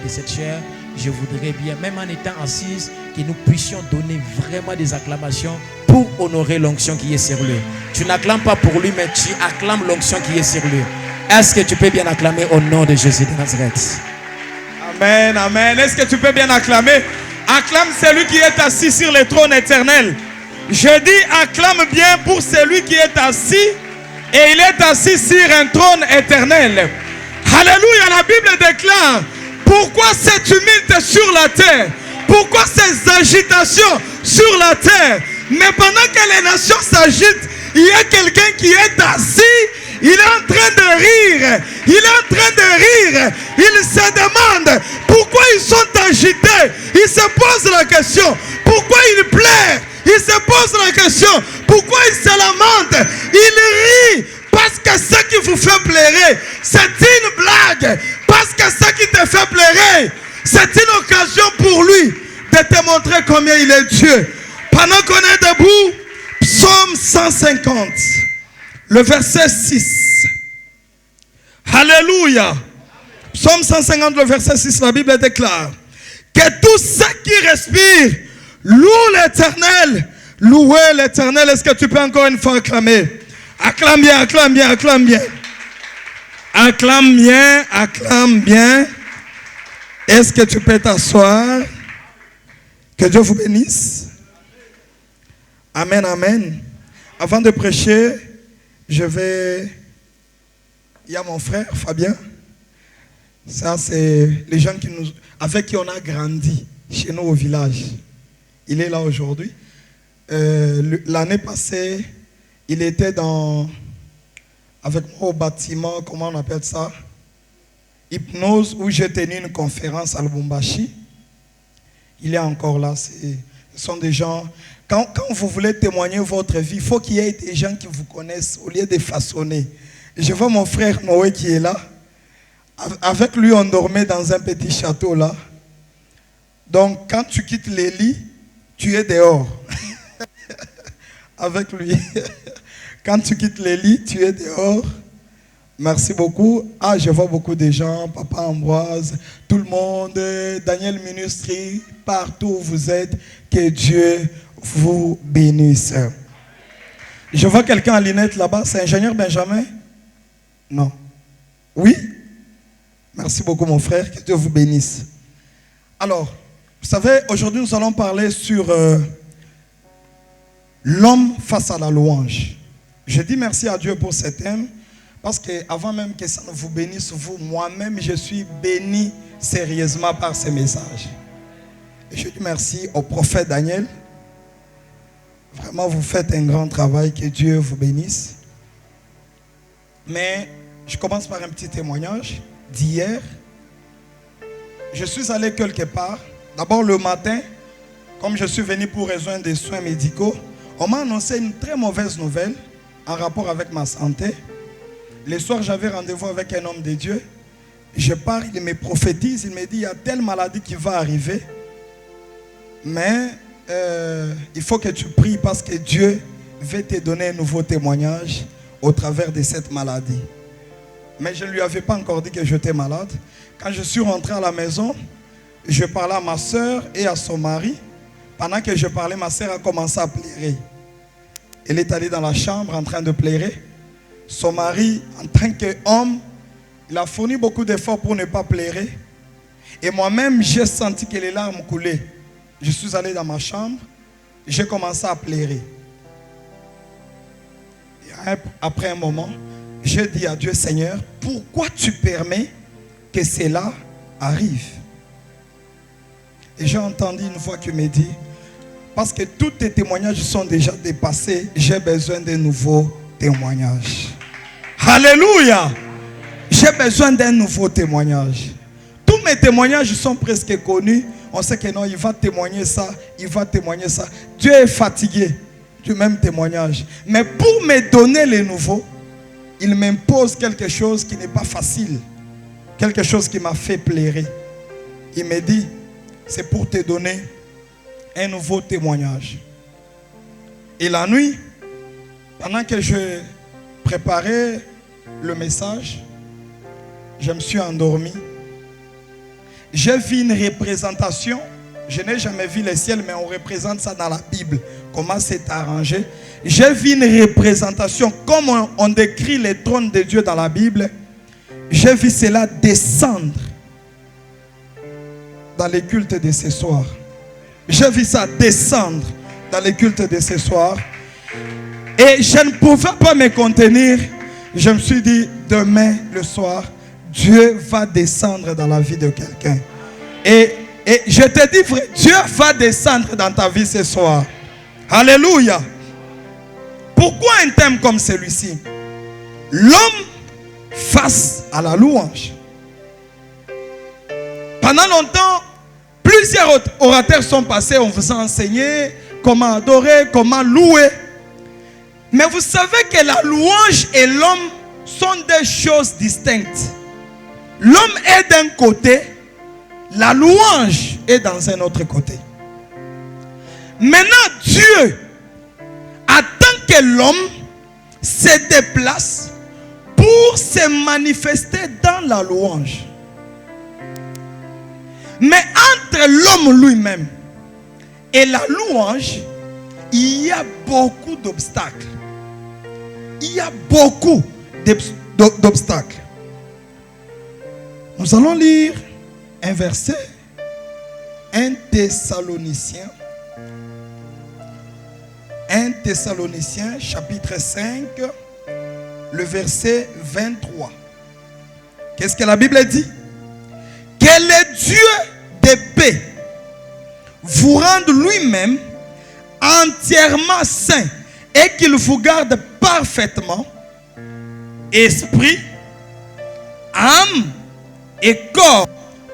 de cette chair, je voudrais bien, même en étant assise, que nous puissions donner vraiment des acclamations pour honorer l'onction qui est sur lui. Tu n'acclames pas pour lui, mais tu acclames l'onction qui est sur lui. Est-ce que tu peux bien acclamer au nom de Jésus de Nazareth? Amen, amen. Est-ce que tu peux bien acclamer? Acclame celui qui est assis sur le trône éternel. Je dis acclame bien pour celui qui est assis, et il est assis sur un trône éternel. Alléluia, la Bible déclare: pourquoi cette tumulte sur la terre? Pourquoi ces agitations sur la terre? Mais pendant que les nations s'agitent, il y a quelqu'un qui est assis. Il est en train de rire. Il est en train de rire. Il se demande pourquoi ils sont agités. Il se pose la question: pourquoi ils pleurent? Il se pose la question: pourquoi ils se lamentent? Il rit parce que ce qui vous fait pleurer, c'est une blague. Parce que ce qui te fait pleurer, c'est une occasion pour lui de te montrer combien il est Dieu. Pendant qu'on est debout, Psaume 150, le verset 6. Alléluia. Psaume 150, le verset 6, la Bible déclare que tous ceux qui respirent louent l'Éternel. Louez l'Éternel. Est-ce que tu peux encore une fois acclamer? Acclame bien, acclame bien, acclame bien. Acclame bien, acclame bien. Est-ce que tu peux t'asseoir? Que Dieu vous bénisse. Amen, amen. Avant de prêcher, il y a mon frère Fabien. Ça, c'est les gens avec qui on a grandi chez nous au village. Il est là aujourd'hui. L'année passée, il était avec moi au bâtiment, comment on appelle ça? Hypnose, où j'ai tenu une conférence à Lubumbashi. Il est encore là. Ce sont des gens... Quand vous voulez témoigner votre vie, il faut qu'il y ait des gens qui vous connaissent au lieu de façonner. Je vois mon frère Noé qui est là. Avec lui, on dormait dans un petit château là. Donc, quand tu quittes les lits, tu es dehors. Avec lui. Quand tu quittes les lits, tu es dehors. Merci beaucoup. Ah, je vois beaucoup de gens. Papa Ambroise, tout le monde. Daniel Ministry, partout où vous êtes. Que Dieu vous bénisse. Je vois quelqu'un à lunette là-bas. C'est ingénieur Benjamin? Non. Oui? Merci beaucoup mon frère. Que Dieu vous bénisse. Alors, vous savez, aujourd'hui nous allons parler sur l'homme face à la louange. Je dis merci à Dieu pour ce thème. Parce qu'avant même que ça ne vous bénisse, vous, moi-même, je suis béni sérieusement par ce message. Et je dis merci au prophète Daniel. Vraiment, vous faites un grand travail. Que Dieu vous bénisse. Mais je commence par un petit témoignage d'hier. Je suis allé quelque part. D'abord le matin, comme je suis venu pour rejoindre des soins médicaux, on m'a annoncé une très mauvaise nouvelle en rapport avec ma santé. Le soir, j'avais rendez-vous avec un homme de Dieu. Je pars, il me prophétise, il me dit, il y a telle maladie qui va arriver. Mais il faut que tu pries parce que Dieu veut te donner un nouveau témoignage au travers de cette maladie. Mais je ne lui avais pas encore dit que j'étais malade. Quand je suis rentré à la maison, je parlais à ma soeur et à son mari. Pendant que je parlais, ma soeur a commencé à pleurer. Elle est allée dans la chambre en train de pleurer. Son mari, en tant qu'homme, il a fourni beaucoup d'efforts pour ne pas pleurer. Et moi-même, j'ai senti que les larmes coulaient. Je suis allé dans ma chambre, j'ai commencé à pleurer. Et après un moment, j'ai dit à Dieu, Seigneur, pourquoi tu permets que cela arrive? Et j'ai entendu une voix qui me dit, parce que tous tes témoignages sont déjà dépassés, j'ai besoin de nouveaux témoignages. Alléluia! J'ai besoin d'un nouveau témoignage. Tous mes témoignages sont presque connus. On sait que non, il va témoigner ça, il va témoigner ça. Dieu est fatigué du même témoignage. Mais pour me donner les nouveaux, il m'impose quelque chose qui n'est pas facile. Quelque chose qui m'a fait pleurer. Il me dit, c'est pour te donner un nouveau témoignage. Et la nuit, pendant que je préparais le message, je me suis endormi. j'ai vu une représentation. Je n'ai jamais vu le ciel, mais on représente ça dans la Bible. Comment c'est arrangé. J'ai vu une représentation, comme on décrit les trônes de Dieu dans la Bible. J'ai vu cela descendre dans les cultes de ce soir. J'ai vu ça descendre dans les cultes de ce soir. Et je ne pouvais pas me contenir. Je me suis dit, demain le soir, Dieu va descendre dans la vie de quelqu'un. Et je te dis, frère, Dieu va descendre dans ta vie ce soir. Alléluia. Pourquoi un thème comme celui-ci? L'homme face à la louange. Pendant longtemps, plusieurs orateurs sont passés, on vous a enseigné comment adorer, comment louer. Mais vous savez que la louange et l'homme sont des choses distinctes. L'homme est d'un côté, la louange est dans un autre côté. Maintenant, Dieu attend que l'homme se déplace pour se manifester dans la louange. Mais entre l'homme lui-même et la louange, il y a beaucoup d'obstacles. Il y a beaucoup d'obstacles. Nous allons lire un verset, 1 Thessaloniciens chapitre 5, le verset 23. Qu'est-ce que la Bible dit? Que le Dieu de paix vous rende lui-même entièrement saint et qu'il vous garde parfaitement, esprit, âme et corps,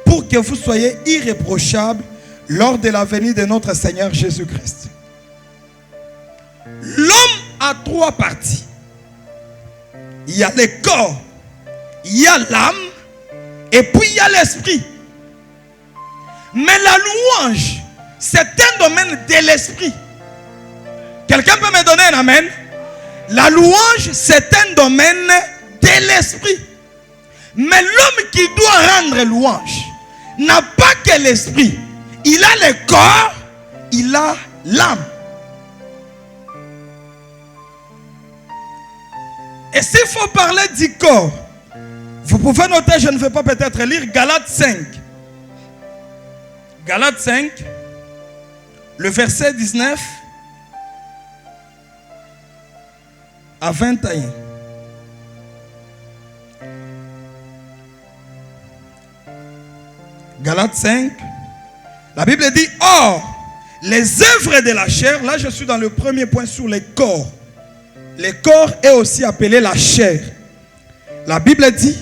pour que vous soyez irréprochables lors de la venue de notre Seigneur Jésus-Christ. L'homme a trois parties. Il y a le corps, il y a l'âme et puis il y a l'esprit. Mais la louange, c'est un domaine de l'esprit. Quelqu'un peut me donner un amen? La louange, c'est un domaine de l'esprit. Mais l'homme qui doit rendre louange n'a pas que l'esprit. Il a le corps, il a l'âme. Et s'il faut parler du corps, vous pouvez noter, je ne vais pas peut-être lire, Galates 5. Galates 5, le verset 19 à 21. Galates 5, la Bible dit, or, les œuvres de la chair, là je suis dans le premier point sur les corps. Le corps est aussi appelé la chair. La Bible dit,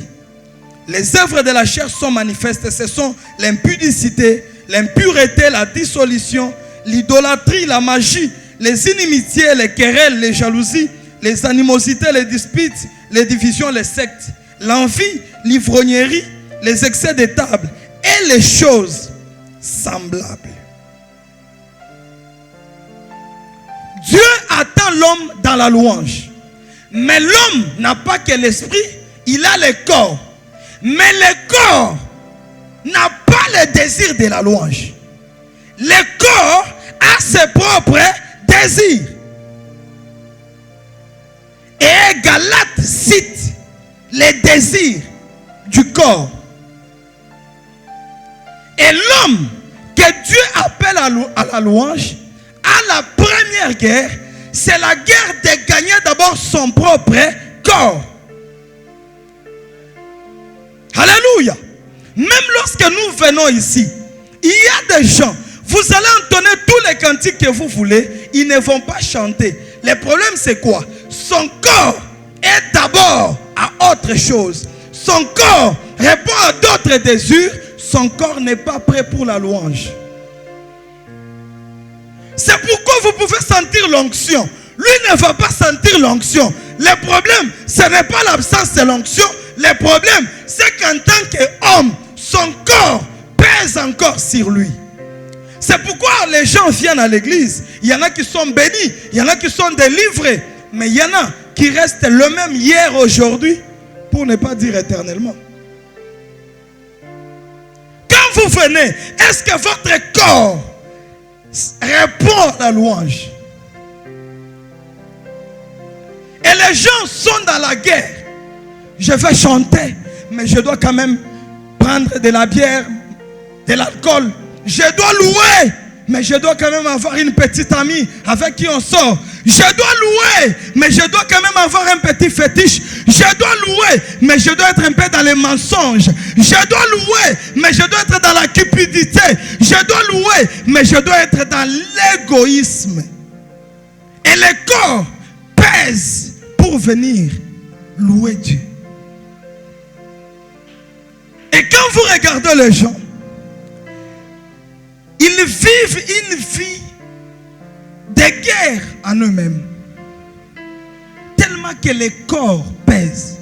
les œuvres de la chair sont manifestes. Ce sont l'impudicité, l'impureté, la dissolution, l'idolâtrie, la magie, les inimitiés, les querelles, les jalousies, les animosités, les disputes, les divisions, les sectes, l'envie, l'ivrognerie, les excès de table et les choses semblables. Dieu attend l'homme dans la louange. Mais l'homme n'a pas que l'esprit, il a le corps. Mais le corps n'a pas le désir de la louange. Le corps a ses propres désirs. Et Galates cite les désirs du corps. Et l'homme que Dieu appelle à la louange, à la première guerre, c'est la guerre de gagner d'abord son propre corps. Alléluia. Même lorsque nous venons ici, il y a des gens, vous allez entonner tous les cantiques que vous voulez, ils ne vont pas chanter. Le problème c'est quoi? Son corps est d'abord à autre chose. Son corps répond à d'autres désirs. Son corps n'est pas prêt pour la louange. C'est pourquoi vous pouvez sentir l'onction. Lui ne va pas sentir l'onction. Le problème, ce n'est pas l'absence de l'onction. Le problème, c'est qu'en tant qu'homme, son corps pèse encore sur lui. C'est pourquoi les gens viennent à l'église. Il y en a qui sont bénis, il y en a qui sont délivrés. Mais il y en a qui restent le même hier, aujourd'hui, pour ne pas dire éternellement. Quand quand vous venez, est-ce que votre corps répond à la louange? Et les gens sont dans la guerre. Je vais chanter, mais je dois quand même prendre de la bière, de l'alcool. Je dois louer, mais je dois quand même avoir une petite amie avec qui on sort. Je dois louer, mais je dois quand même avoir un petit fétiche. Je dois louer, mais je dois être un peu dans les mensonges. Je dois louer, mais je dois être dans la cupidité. Je dois louer, mais je dois être dans l'égoïsme. Et le corps pèse pour venir louer Dieu. Et quand vous regardez les gens, ils vivent une vie de guerre en eux-mêmes. Tellement que le corps pèse.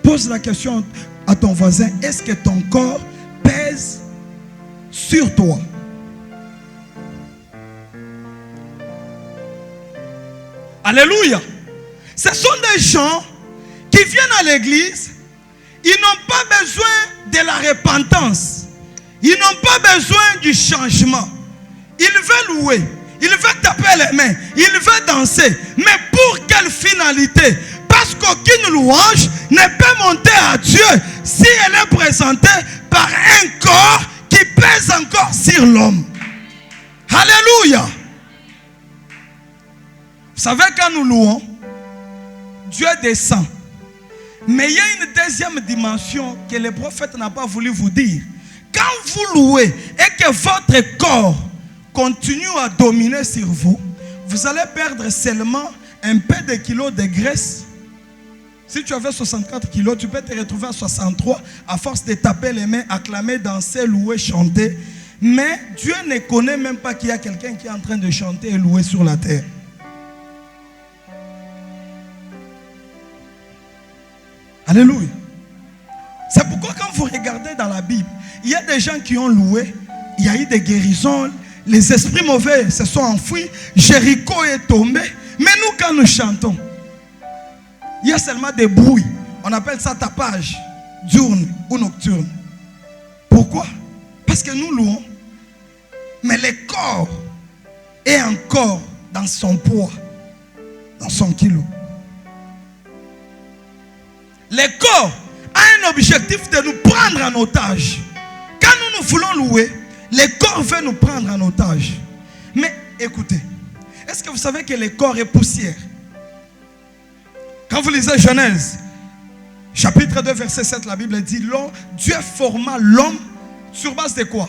Pose la question à ton voisin, est-ce que ton corps pèse sur toi? Alléluia. Ce sont des gens qui viennent à l'église, ils n'ont pas besoin de la repentance. Ils n'ont pas besoin du changement. Ils veulent louer. Ils veulent taper les mains. Ils veulent danser. Mais pour quelle finalité? Parce qu'aucune louange ne peut monter à Dieu si elle est présentée par un corps qui pèse encore sur l'homme. Alléluia. Vous savez, quand nous louons, Dieu descend. Mais il y a une deuxième dimension que le prophète n'a pas voulu vous dire. Quand vous louez et que votre corps continue à dominer sur vous, vous allez perdre seulement un peu de kilos de graisse. Si tu avais 64 kilos, tu peux te retrouver à 63 à force de taper les mains, acclamer, danser, louer, chanter. Mais Dieu ne connaît même pas qu'il y a quelqu'un qui est en train de chanter et louer sur la terre. Alléluia. C'est pourquoi quand vous regardez dans la Bible, il y a des gens qui ont loué, il y a eu des guérisons, les esprits mauvais se sont enfouis, Jéricho est tombé. Mais nous, quand nous chantons, il y a seulement des bruits. On appelle ça tapage, diurne ou nocturne. Pourquoi? Parce que nous louons, mais le corps est encore dans son poids, dans son kilo. Le corps a un objectif de nous prendre en otage. Quand nous voulons louer, le corps veut nous prendre en otage. Mais écoutez, est-ce que vous savez que le corps est poussière? Quand vous lisez Genèse, chapitre 2, verset 7, la Bible dit, Dieu forma l'homme sur base de quoi?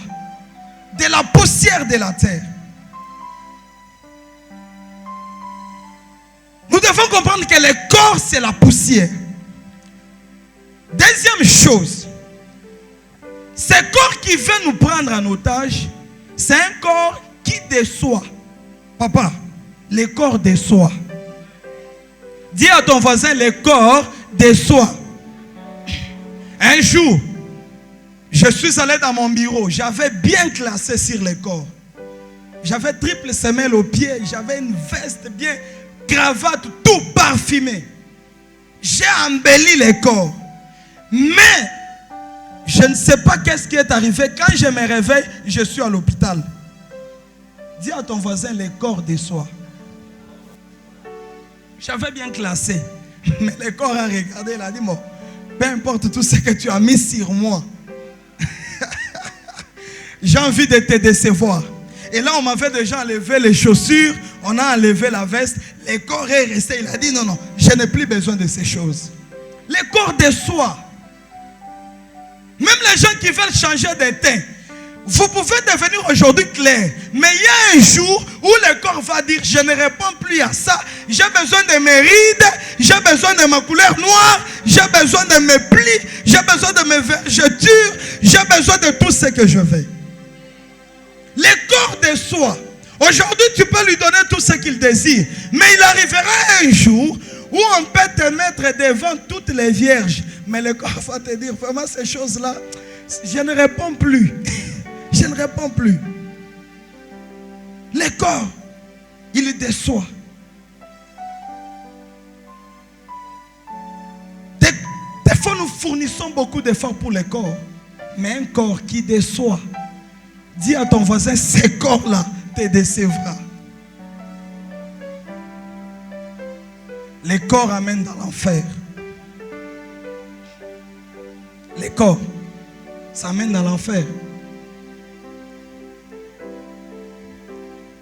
De la poussière de la terre. Nous devons comprendre que le corps, c'est la poussière. Deuxième chose, ce corps qui veut nous prendre en otage, c'est un corps qui déçoit. Papa, le corps déçoit. Dis à ton voisin, le corps déçoit. Un jour, je suis allé dans mon bureau, j'avais bien classé sur le corps. J'avais triple semelle aux pieds, j'avais une veste bien, cravate, tout parfumé. J'ai embelli le corps. Mais, je ne sais pas qu'est-ce qui est arrivé. Quand je me réveille, je suis à l'hôpital. Dis à ton voisin, le corps déçoit. J'avais bien classé. Mais le corps a regardé, il a dit, bon, peu importe tout ce que tu as mis sur moi. J'ai envie de te décevoir. Et là, on m'avait déjà enlevé les chaussures, on a enlevé la veste. Le corps est resté. Il a dit, non, non, je n'ai plus besoin de ces choses. Le corps déçoit. Même les gens qui veulent changer de teint, vous pouvez devenir aujourd'hui clair. Mais il y a un jour où le corps va dire, je ne réponds plus à ça. J'ai besoin de mes rides, j'ai besoin de ma couleur noire, j'ai besoin de mes plis, j'ai besoin de mes vergetures, j'ai besoin de tout ce que je veux. Le corps déçoit. Aujourd'hui, tu peux lui donner tout ce qu'il désire. Mais il arrivera un jour où on peut te mettre devant toutes les vierges. Mais le corps va te dire, vraiment ces choses-là, je ne réponds plus. Je ne réponds plus. Le corps, il déçoit. Des fois, nous fournissons beaucoup d'efforts pour le corps. Mais un corps qui déçoit, dis à ton voisin, ce corps-là te décevra. Les corps amènent dans l'enfer. Les corps, ça amène dans l'enfer.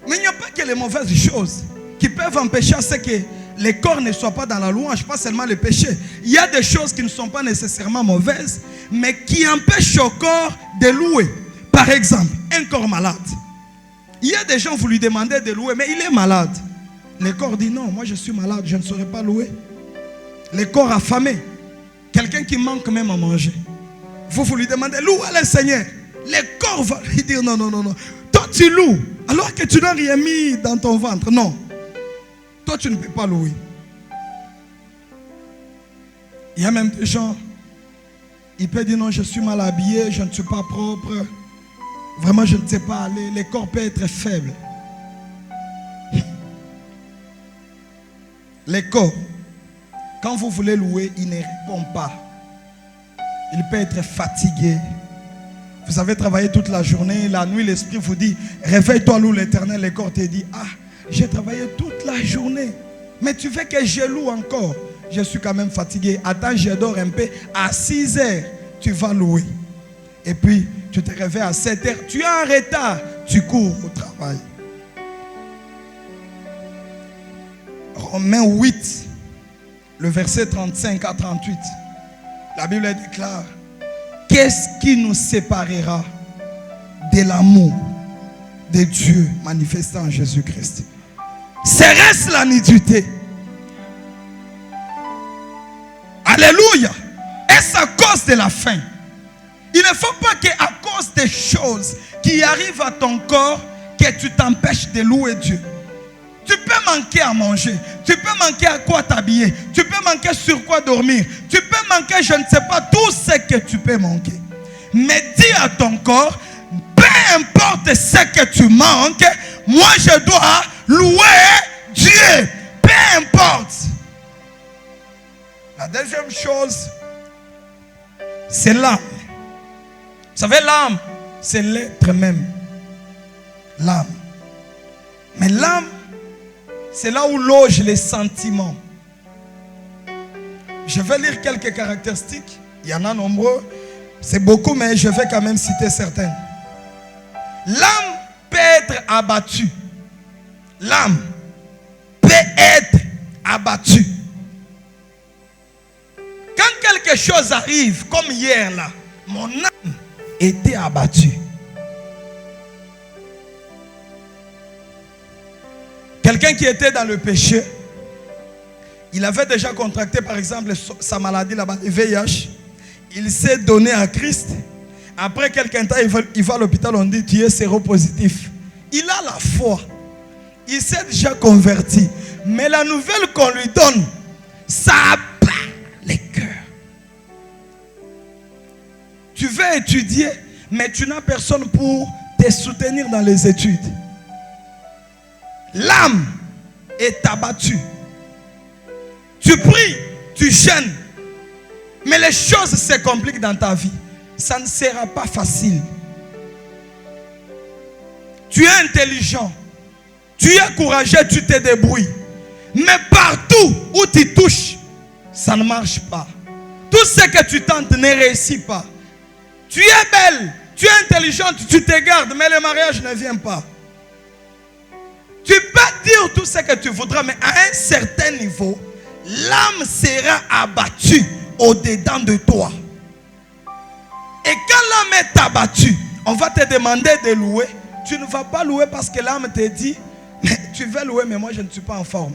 Mais il n'y a pas que les mauvaises choses qui peuvent empêcher à ce que les corps ne soient pas dans la louange, pas seulement le péché. Il y a des choses qui ne sont pas nécessairement mauvaises, mais qui empêchent au corps de louer. Par exemple, un corps malade. Il y a des gens, vous lui demandez de louer, mais il est malade. Le corps dit non, moi je suis malade, je ne saurais pas louer. Le corps affamé, quelqu'un qui manque même à manger. Vous lui demandez, louez le Seigneur. Le corps va lui dire non, non, non, non. Toi tu loues, alors que tu n'as rien mis dans ton ventre. Non. Toi tu ne peux pas louer. Il y a même des gens, il peut dire non, je suis mal habillé, je ne suis pas propre. Vraiment, je ne sais pas aller. Le corps peut être faible. Le corps, quand vous voulez louer, il ne répond pas. Il peut être fatigué. Vous avez travaillé toute la journée, la nuit, l'esprit vous dit, réveille-toi, loue l'Éternel. Le corps te dit, ah, j'ai travaillé toute la journée, mais tu veux que je loue encore? Je suis quand même fatigué. Attends, je dors un peu. À 6 heures, tu vas louer. Et puis, tu te réveilles à 7 heures. Tu es en retard. Tu cours au travail. Romains 8, le verset 35 à 38. La Bible déclare, qu'est-ce qui nous séparera de l'amour de Dieu manifesté en Jésus-Christ? Serait-ce la nudité? Alléluia. Est-ce à cause de la faim? Il ne faut pas qu'à cause des choses qui arrivent à ton corps que tu t'empêches de louer Dieu. Tu peux manquer à manger, tu peux manquer à quoi t'habiller, tu peux manquer sur quoi dormir, tu peux manquer, je ne sais pas, tout ce que tu peux manquer. Mais dis à ton corps, peu importe ce que tu manques, moi je dois louer Dieu. Peu importe. La deuxième chose, c'est l'âme. Vous savez, l'âme, c'est l'être même. L'âme. Mais l'âme, c'est là où logent les sentiments. Je vais lire quelques caractéristiques. Il y en a nombreux. C'est beaucoup, mais je vais quand même citer certaines. L'âme peut être abattue. L'âme peut être abattue. Quand quelque chose arrive, comme hier là, mon âme était abattue. Quelqu'un qui était dans le péché, il avait déjà contracté par exemple sa maladie là-bas, le VIH. Il s'est donné à Christ. Après quelques temps, il va à l'hôpital, on dit tu es séropositif. Il a la foi. Il s'est déjà converti. Mais la nouvelle qu'on lui donne, ça abat les cœurs. Tu veux étudier, mais tu n'as personne pour te soutenir dans les études. L'âme est abattue. Tu pries, tu jeûnes, mais les choses se compliquent dans ta vie. Ça ne sera pas facile. Tu es intelligent, tu es courageux, tu te débrouilles. Mais partout où tu touches, ça ne marche pas. Tout ce que tu tentes ne réussit pas. Tu es belle, tu es intelligente, tu te gardes, mais le mariage ne vient pas. Tu peux dire tout ce que tu voudras, mais à un certain niveau, l'âme sera abattue au-dedans de toi. Et quand l'âme est abattue, on va te demander de louer. Tu ne vas pas louer parce que l'âme te dit, mais tu veux louer, mais moi je ne suis pas en forme.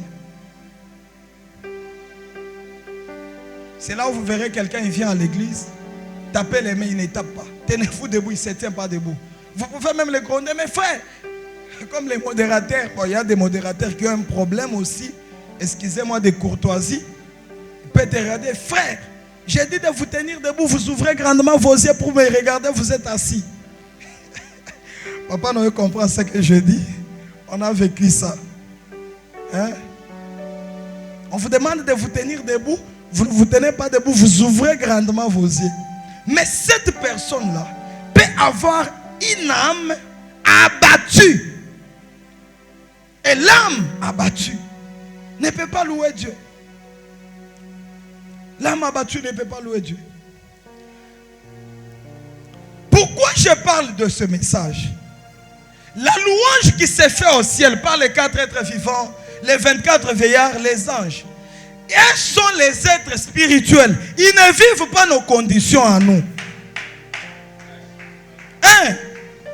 C'est là où vous verrez quelqu'un, il vient à l'église, taper les mains, il ne tape pas. Tenez-vous debout, il ne se tient pas debout. Vous pouvez même le gronder, mais frère, comme les modérateurs, bon, il y a des modérateurs qui ont un problème aussi, excusez-moi, de courtoisie. Il peut te regarder, frère, j'ai dit de vous tenir debout, vous ouvrez grandement vos yeux pour me regarder, vous êtes assis. Papa Noé comprend ce que je dis. On a vécu ça. Hein? On vous demande de vous tenir debout, vous ne vous tenez pas debout, vous ouvrez grandement vos yeux. Mais cette personne-là peut avoir une âme abattue. Et l'âme abattue ne peut pas louer Dieu. L'âme abattue ne peut pas louer Dieu. Pourquoi je parle de ce message? La louange qui s'est faite au ciel par les 4 êtres vivants, les 24 veillards, les anges. Ils sont les êtres spirituels. Ils ne vivent pas nos conditions à nous. Hein?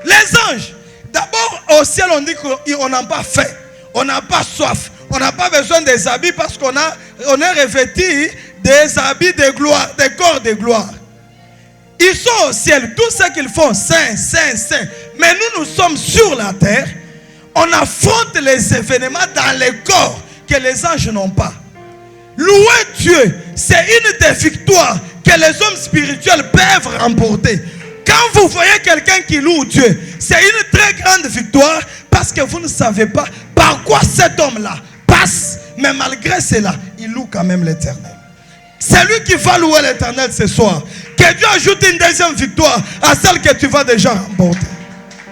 Les anges. D'abord, au ciel, on dit qu'on n'a pas faim. On n'a pas soif. On n'a pas besoin des habits parce qu'on est revêti des habits de gloire, des corps de gloire. Ils sont au ciel. Tout ce qu'ils font, saint, saint, saint. Mais nous sommes sur la terre. On affronte les événements dans les corps que les anges n'ont pas. Louer Dieu, c'est une des victoires que les hommes spirituels peuvent remporter. Quand vous voyez quelqu'un qui loue Dieu, c'est une très grande victoire parce que vous ne savez pas par quoi cet homme-là passe. Mais malgré cela, il loue quand même l'Éternel. C'est lui qui va louer l'Éternel ce soir. Que Dieu ajoute une deuxième victoire à celle que tu vas déjà remporter.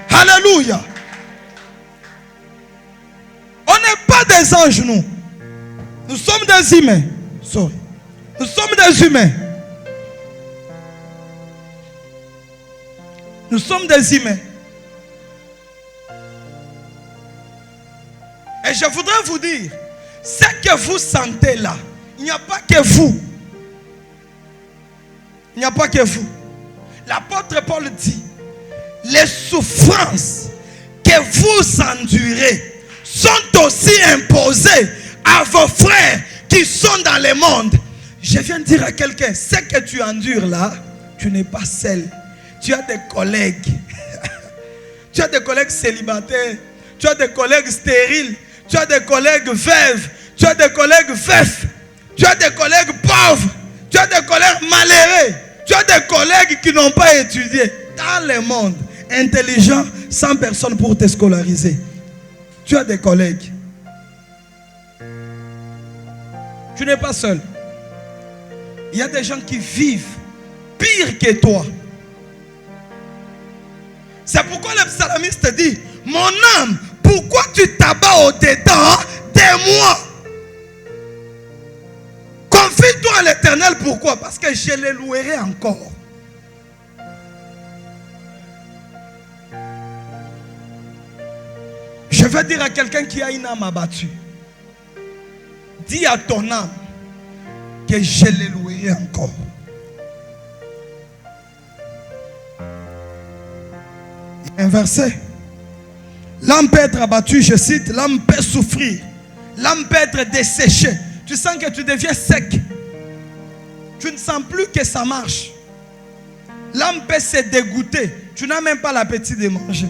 Alléluia. On n'est pas des anges, nous. Nous sommes des humains. Sorry. Nous sommes des humains. Nous sommes des humains. Et je voudrais vous dire, ce que vous sentez là, il n'y a pas que vous. Il n'y a pas que vous. L'apôtre Paul dit, les souffrances que vous endurez sont aussi imposées à vos frères qui sont dans le monde. Je viens de dire à quelqu'un, ce que tu endures là, tu n'es pas seul. Tu as des collègues. Tu as des collègues célibataires. Tu as des collègues stériles. Tu as des collègues veuves. Tu as des collègues veufs. Tu as des collègues pauvres. Tu as des collègues malheureux. Tu as des collègues qui n'ont pas étudié. Dans le monde, intelligent, sans personne pour te scolariser. Tu as des collègues. Tu n'es pas seul. Il y a des gens qui vivent pire que toi. C'est pourquoi le psalmiste dit, mon âme, pourquoi tu t'abats au-dedans de moi? Confie-toi à l'Éternel. Pourquoi? Parce que je le louerai encore. Je vais dire à quelqu'un qui a une âme abattue, dis à ton âme que je le louerai encore. Un verset. L'âme peut être abattue, je cite, l'âme peut souffrir. L'âme peut être desséchée. Tu sens que tu deviens sec. Tu ne sens plus que ça marche. L'âme peut se dégoûter. Tu n'as même pas l'appétit de manger.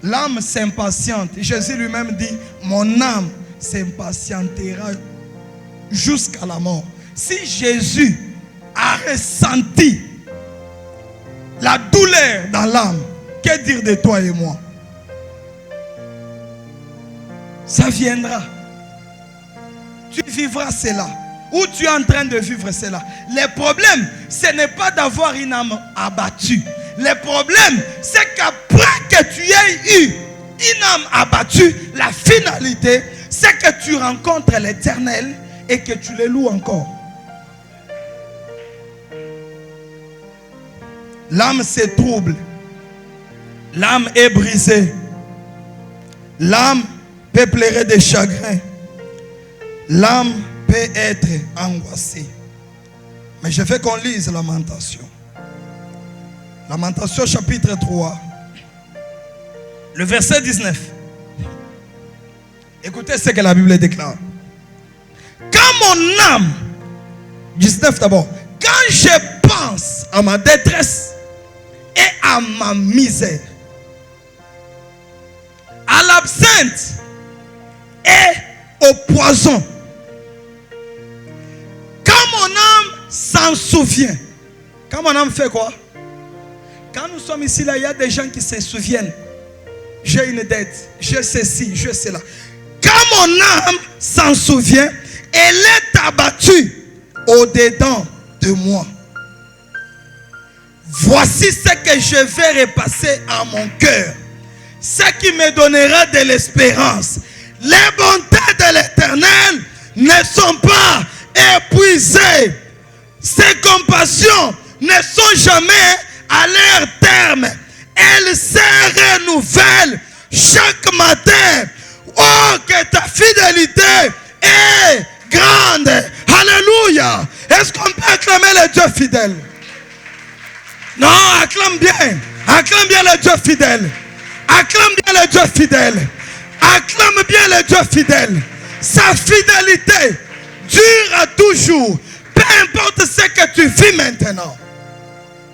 L'âme s'impatiente. Jésus lui-même dit, mon âme s'impatientera jusqu'à la mort. Si Jésus a ressenti la douleur dans l'âme, que dire de toi et moi? Ça viendra. Tu vivras cela. Ou tu es en train de vivre cela. Le problème, ce n'est pas d'avoir une âme abattue. Le problème, c'est qu'après que tu aies eu une âme abattue, la finalité, c'est que tu rencontres l'Éternel et que tu le loues encore. L'âme se trouble. L'âme est brisée. L'âme peut pleurer de chagrin. L'âme peut être angoissée. Mais je veux qu'on lise Lamentation. Lamentation chapitre 3. Le verset 19. Écoutez ce que la Bible déclare. Quand mon âme, 19 d'abord, quand je pense à ma détresse et à ma misère, à l'absinthe et au poison, quand mon âme s'en souvient, quand mon âme fait quoi? Quand nous sommes ici, là, il y a des gens qui se souviennent. J'ai une dette, j'ai ceci, j'ai cela. Quand mon âme s'en souvient, elle est abattue au-dedans de moi. voici ce que je vais repasser à mon cœur, ce qui me donnera de l'espérance. Les bontés de l'Éternel ne sont pas épuisées. Ses compassions ne sont jamais à leur terme. Elles se renouvellent chaque matin. Oh, que ta fidélité est grande. Alléluia. Est-ce qu'on peut acclamer le Dieu fidèle? Non, acclame bien. Acclame bien le Dieu fidèle. Acclame bien le Dieu fidèle. Acclame bien le Dieu fidèle. Sa fidélité dure à toujours. Peu importe ce que tu vis maintenant.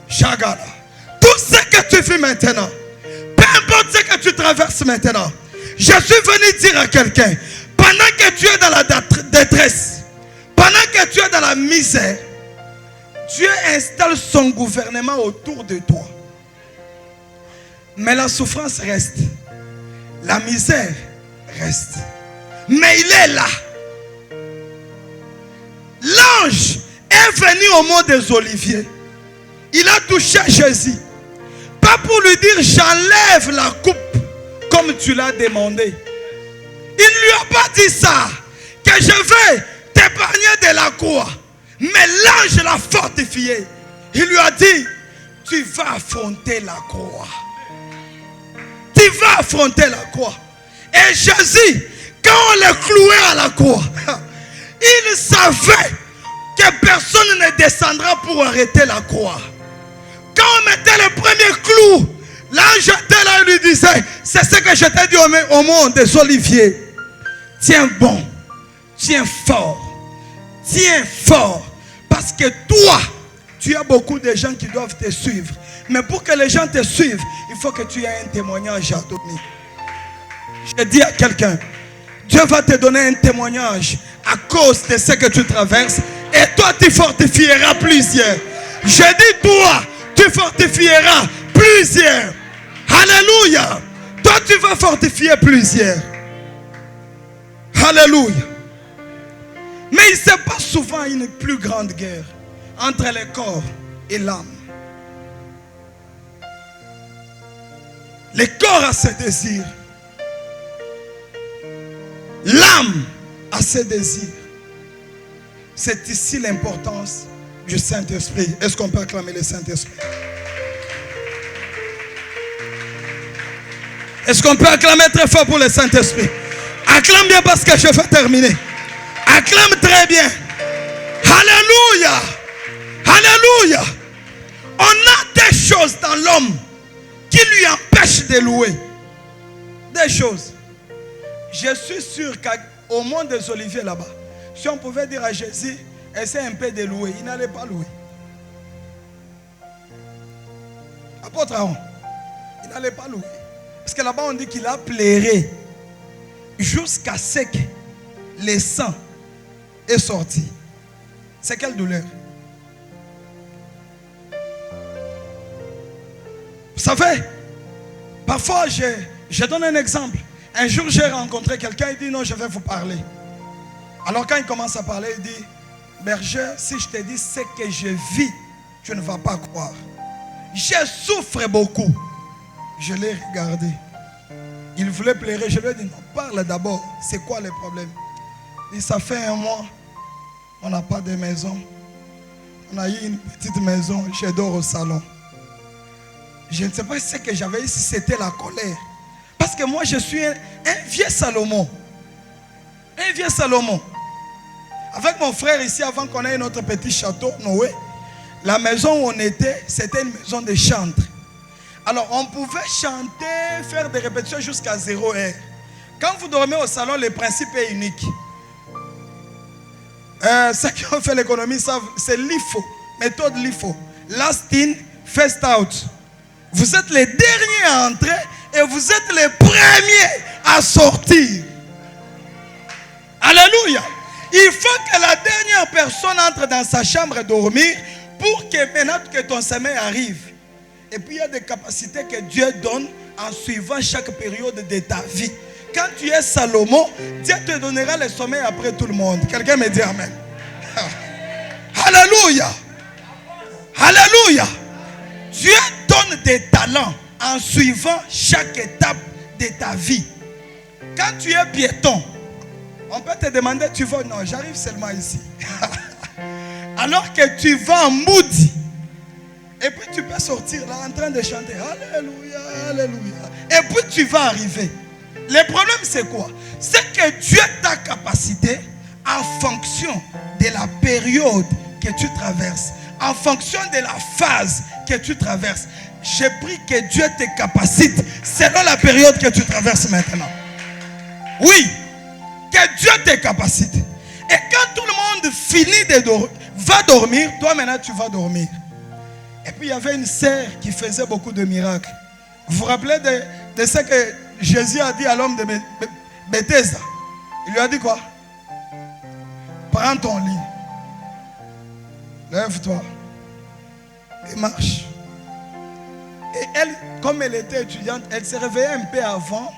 Chagala. Tout ce que tu vis maintenant. Peu importe ce que tu traverses maintenant. Je suis venu dire à quelqu'un, pendant que tu es dans la détresse, pendant que tu es dans la misère, Dieu installe son gouvernement autour de toi. Mais la souffrance reste. La misère reste. Mais il est là. L'ange est venu au mont des Oliviers. Il a touché Jésus. Pas pour lui dire j'enlève la coupe comme tu l'as demandé. Il ne lui a pas dit ça. Que je vais t'épargner de la croix. Mais l'ange l'a fortifié. Il lui a dit tu vas affronter la croix. Tu vas affronter la croix. Et Jésus, quand on le clouait à la croix, il savait que personne ne descendra pour arrêter la croix. Quand on mettait le premier clou, l'ange était là et lui disait, c'est ce que je t'ai dit au mont des Oliviers. Tiens bon, tiens fort, parce que toi, tu as beaucoup de gens qui doivent te suivre. Mais pour que les gens te suivent, il faut que tu aies un témoignage à donner. Je dis à quelqu'un, Dieu va te donner un témoignage à cause de ce que tu traverses. Et toi, tu fortifieras plusieurs. Je dis toi, tu fortifieras plusieurs. Alléluia. Toi, tu vas fortifier plusieurs. Alléluia. Mais il se passe souvent une plus grande guerre entre le corps et l'âme. Le corps a ses désirs. L'âme a ses désirs. C'est ici l'importance du Saint-Esprit. Est-ce qu'on peut acclamer le Saint-Esprit? Est-ce qu'on peut acclamer très fort pour le Saint-Esprit? Acclame bien parce que je vais terminer. Acclame très bien. Alléluia. Alléluia. On a des choses dans l'homme qui lui empêchent de louer. Des choses. Je suis sûr qu'au mont des Oliviers là-bas, si on pouvait dire à Jésus, essaie un peu de louer, il n'allait pas louer. Apôtre Aaron, il n'allait pas louer. Parce que là-bas on dit qu'il a pleuré jusqu'à ce que le sang est sorti. C'est quelle douleur? Vous savez, parfois je donne un exemple. Un jour j'ai rencontré quelqu'un, il dit non, je vais vous parler. Alors quand il commence à parler, il dit, berger, si je te dis ce que je vis, tu ne vas pas croire. Je souffre beaucoup. Je l'ai regardé. Il voulait pleurer, je lui ai dit, non, parle d'abord, c'est quoi le problème? Il dit, ça fait un mois, on n'a pas de maison. On a eu une petite maison, je dors au salon. Je ne sais pas ce que j'avais ici, c'était la colère. Parce que moi, je suis un vieux Salomon. Un vieux Salomon. Avec mon frère ici, avant qu'on ait notre petit château, Noé, la maison où on était, c'était une maison de chantre. Alors, on pouvait chanter, faire des répétitions jusqu'à 0 heure. Quand vous dormez au salon, le principe est unique. Ceux qui ont fait l'économie savent, c'est l'IFO, méthode LIFO. Last in, first out. Vous êtes les derniers à entrer et vous êtes les premiers à sortir. Alléluia. Il faut que la dernière personne entre dans sa chambre dormir pour que maintenant que ton sommeil arrive. Et puis il y a des capacités que Dieu donne en suivant chaque période de ta vie. Quand tu es Salomon, Dieu te donnera le sommeil après tout le monde. Quelqu'un me dit Amen. Alléluia. Alléluia. Dieu donne des talents en suivant chaque étape de ta vie. Quand tu es piéton, on peut te demander, tu vas, non, j'arrive seulement ici. Alors que tu vas en mood. Et puis tu peux sortir là en train de chanter. Alléluia, alléluia. Et puis tu vas arriver. Le problème c'est quoi? C'est que Dieu t'a capacité en fonction de la période que tu traverses. En fonction de la phase que tu traverses. J'ai pris que Dieu te capacite selon la période que tu traverses maintenant. Oui, que Dieu te capacite. Et quand tout le monde finit va dormir, toi maintenant tu vas dormir. Et puis il y avait une sœur qui faisait beaucoup de miracles. Vous vous rappelez de ce que Jésus a dit à l'homme de Bethesda? Il lui a dit quoi? Prends ton lit. Lève-toi. Et marche. Et elle, comme elle était étudiante, elle se réveillait un peu avant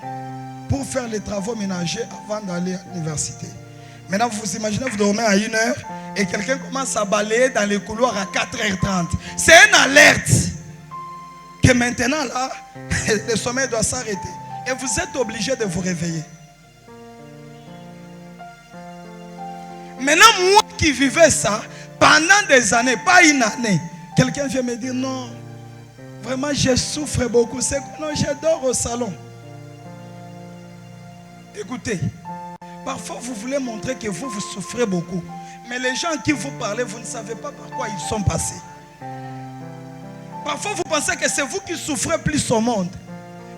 pour faire les travaux ménagers avant d'aller à l'université. Maintenant, vous vous imaginez, vous dormez à 1h et quelqu'un commence à balayer dans les couloirs à 4h30. C'est une alerte que maintenant, là, le sommeil doit s'arrêter. Et vous êtes obligé de vous réveiller. Maintenant, moi qui vivais ça, pendant des années, pas une année, quelqu'un vient me dire, non, vraiment, je souffre beaucoup. C'est que non, je dors au salon. Écoutez, parfois vous voulez montrer que vous souffrez beaucoup. Mais les gens qui vous parlent, vous ne savez pas par quoi ils sont passés. Parfois vous pensez que c'est vous qui souffrez plus au monde.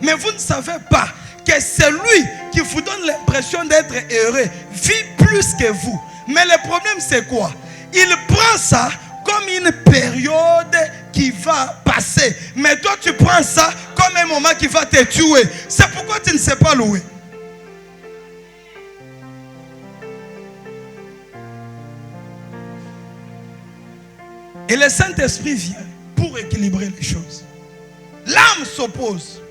Mais vous ne savez pas que celui qui vous donne l'impression d'être heureux vit plus que vous. Mais le problème c'est quoi? Il prend ça comme une période qui va passer. Mais toi tu prends ça comme un moment qui va te tuer. C'est pourquoi tu ne sais pas louer. Et le Saint-Esprit vient pour équilibrer les choses. L'âme s'oppose.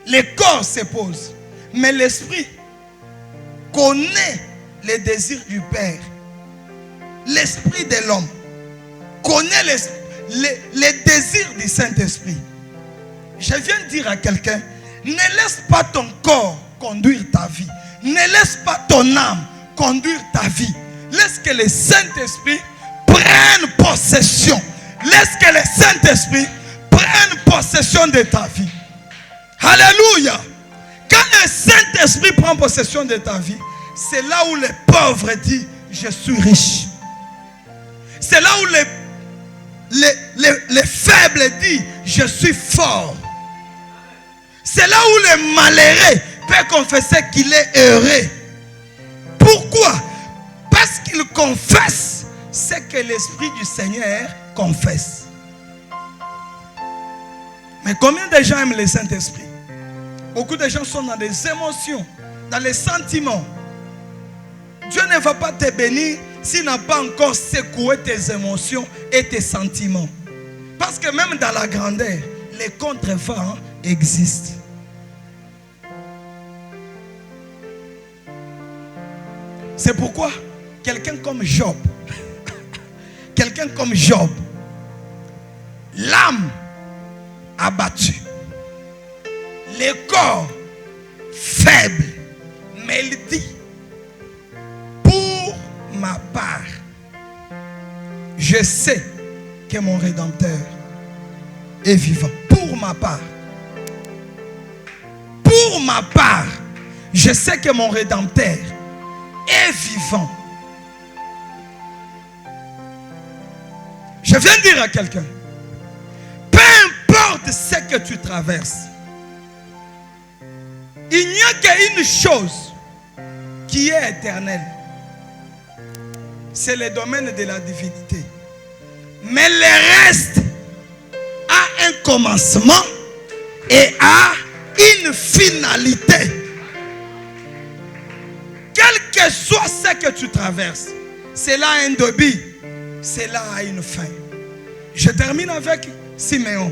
Le corps s'oppose. Mais l'Esprit connaît les désirs du Père. L'Esprit de l'homme connaît les désirs du Saint-Esprit. Je viens de dire à quelqu'un, ne laisse pas ton corps conduire ta vie. Ne laisse pas ton âme conduire ta vie. Laisse que le Saint-Esprit prenne possession. Laisse que le Saint-Esprit prenne possession de ta vie. Alléluia. Quand le Saint-Esprit prend possession de ta vie, c'est là où le pauvre dit, je suis riche. C'est là où les faibles disent, je suis fort. C'est là où le malheureux peut confesser qu'il est heureux. Pourquoi? Parce qu'il confesse ce que l'Esprit du Seigneur confesse. Mais combien de gens aiment le Saint-Esprit? Beaucoup de gens sont dans des émotions, dans les sentiments. Dieu ne va pas te bénir s'il n'a pas encore secoué tes émotions et tes sentiments. Parce que même dans la grandeur, les contrevents existent. C'est pourquoi quelqu'un comme Job, l'âme abattue, le corps faible, mais il dit, pour ma part, je sais que mon Rédempteur est vivant. Pour ma part, je sais que mon Rédempteur est vivant. Je viens de dire à quelqu'un, peu importe ce que tu traverses, il n'y a qu'une chose qui est éternelle. C'est le domaine de la divinité. Mais le reste a un commencement et a une finalité. Quel que soit ce que tu traverses, cela a un début, cela a une fin. Je termine avec Siméon.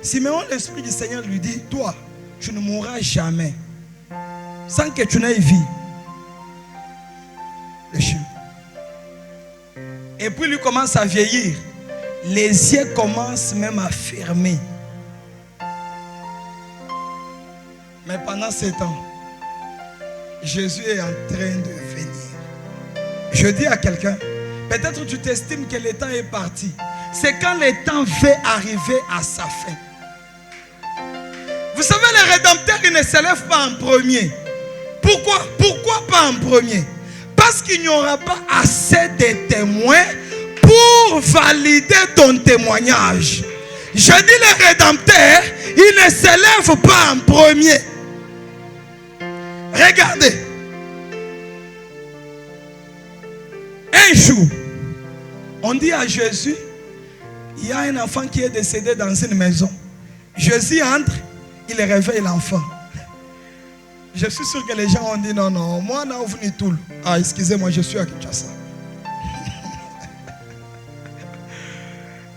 Siméon, l'Esprit du Seigneur lui dit, toi, tu ne mourras jamais sans que tu n'aies vu le chien. Et puis lui commence à vieillir. les yeux commencent même à fermer. Mais pendant ce temps, Jésus est en train de venir. Je dis à quelqu'un, peut-être tu t'estimes que le temps est parti. C'est quand le temps va arriver à sa fin. Vous savez, le Rédempteur, il ne s'élève pas en premier. Pourquoi? Pourquoi pas en premier? Parce qu'il n'y aura pas assez de témoins pour valider ton témoignage. Je dis le Rédempteur, il ne s'élève pas en premier. Regardez. Un jour, on dit à Jésus, il y a un enfant qui est décédé dans une maison. Jésus entre, il réveille l'enfant. Je suis sûr que les gens ont dit non, non, moi, on a venu tout. Ah, excusez-moi, je suis à Kinshasa.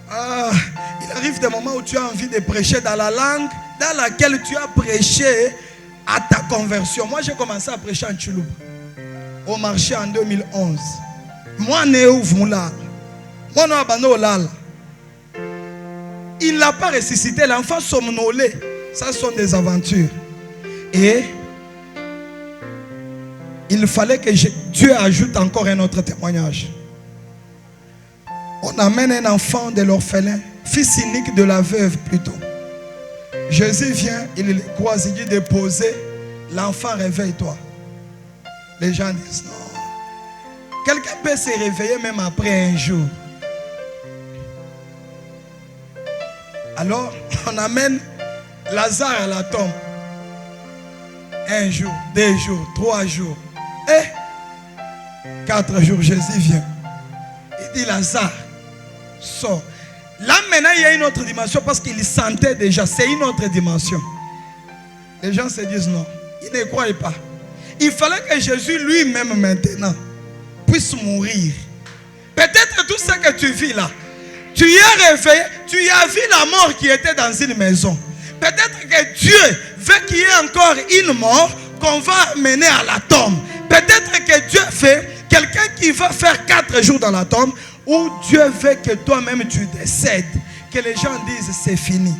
Ah, il arrive des moments où tu as envie de prêcher dans la langue dans laquelle tu as prêché à ta conversion. Moi, j'ai commencé à prêcher en Tchoulouba au marché en 2011. Moi, il n'a pas ressuscité. L'enfant somnolé. Ça sont des aventures. Et il fallait que Dieu ajoute encore un autre témoignage. On amène un enfant de l'orphelin, fils unique de la veuve plutôt. Jésus vient, il le croise, il dit déposer, l'enfant réveille-toi. Les gens disent non. Quelqu'un peut se réveiller même après un jour. Alors, on amène Lazare à la tombe. 1 jour, 2 jours, 3 jours. Et 4 jours, Jésus vient. Il dit Lazare, sors. Là maintenant, il y a une autre dimension parce qu'il sentait déjà. C'est une autre dimension. Les gens se disent non. Ils ne croient pas. Il fallait que Jésus lui-même maintenant puisse mourir. Peut-être tout ce que tu vis là, tu y es réveillé, tu y as vu la mort qui était dans une maison. Peut-être que Dieu veut qu'il y ait encore une mort qu'on va amener à la tombe. Peut-être que Dieu fait quelqu'un qui va faire 4 jours dans la tombe, ou Dieu veut que toi-même tu décèdes, que les gens disent c'est fini.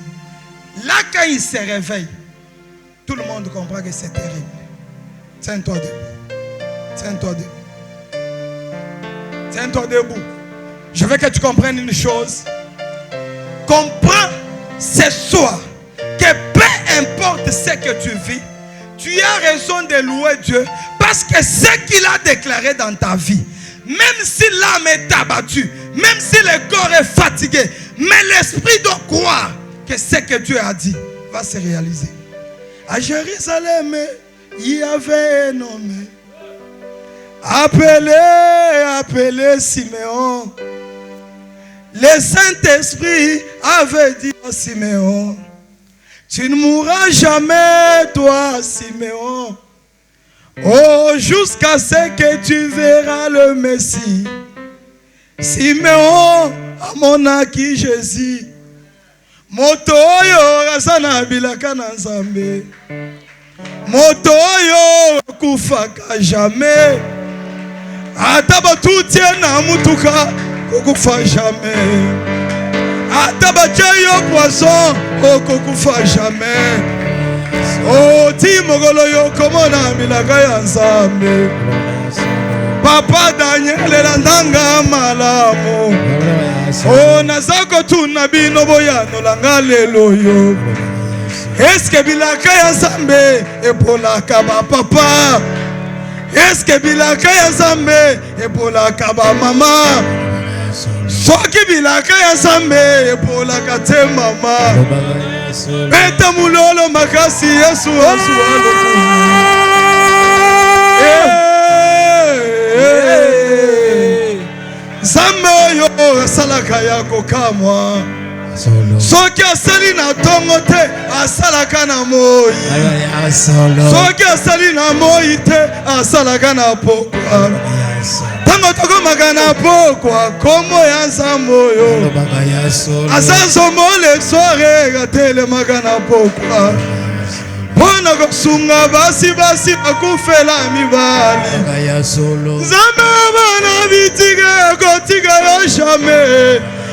Là quand il se réveille, tout le monde comprend que c'est terrible. Tiens-toi debout. Tiens-toi debout. Tiens-toi debout. Je veux que tu comprennes une chose. Comprends ce soir que peu importe ce que tu vis, tu as raison de louer Dieu parce que ce qu'il a déclaré dans ta vie, même si l'âme est abattue, même si le corps est fatigué, mais l'esprit doit croire que ce que Dieu a dit va se réaliser. À Jérusalem, il y avait un homme appelé Siméon. Le Saint-Esprit avait dit à Siméon, tu ne mourras jamais, toi, Siméon. Oh, jusqu'à ce que tu verras le Messie. Siméon, à mon acquis Jésus. Motoyo, rasana bilaka na nzambe. Motoyo, kufaka jamais. Ataba tutie na mutuka, kukufa jamais. Ataba cheyo poisson, kukufa jamais. Oh, timogolo yo komona milaka ya nzambe. Papa Daniel landanga malamu. Oh, nazako tuna bino boyano langa lelo yo. Eske bilaka ya nzambe epolaka ba papa. Eske bilaka ya nzambe epolaka ba mama. Soki bilaka ya nzambe epolaka te mama. Beta mulolo makasi Yesu asualo. Zambe yo salaka yako kamwa. Soki asali na tongo te asalaka na moi. Soki asali na moi te asalaka na pokwa. Tango toko magana pokwa komo ya nzamboyo. Asanzo mole soare gatele magana pokwa. Pona kosunga basi akufela mibali. Zambe bana bitiga kotiga yo jamais.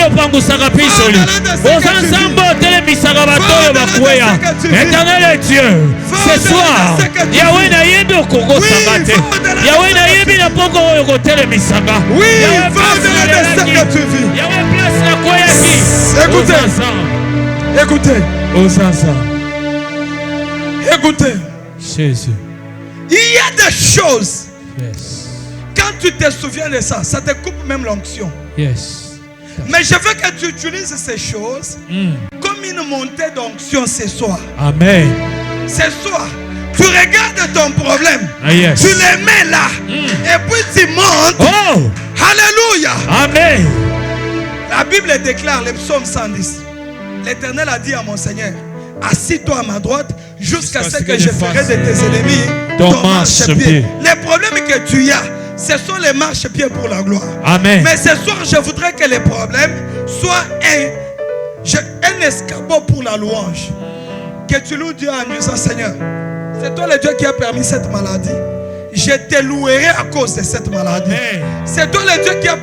oyo pangusaka pisoli. Oza nzambe otelemisaka bato oyo bakweya. Éternel Dieu, ce soir, Yahweh na yebi okokosaka te. Yahweh na yebi na poko oyo kotelemisaka. Oui, va au-delà de ce que tu vis. Yahweh place na kweyaki. Écoutez. Écoutez. Osasa. Écoutez. Jésus. Il y a des choses. Yes. Quand tu te souviens de ça, ça te coupe même l'onction. Yes. Mais je veux que tu utilises ces choses comme une montée d'onction ce soir. Amen. Ce soir, tu regardes ton problème. Yes. Tu les mets là. Et puis tu montes. Oh. Alléluia. Amen. La Bible déclare, le psaume 110. L'Éternel a dit à mon Seigneur, assis-toi à ma droite jusqu'à ce que je ferai de tes ennemis ton marchepied. Les problèmes que tu as, ce sont les marchepieds pour la gloire. Amen. Mais ce soir, je voudrais que les problèmes soient un escabeau pour la louange. Que tu loues Dieu en disant, Seigneur, c'est toi le Dieu qui a permis cette maladie. Je te louerai à cause de cette maladie. C'est toi le Dieu qui a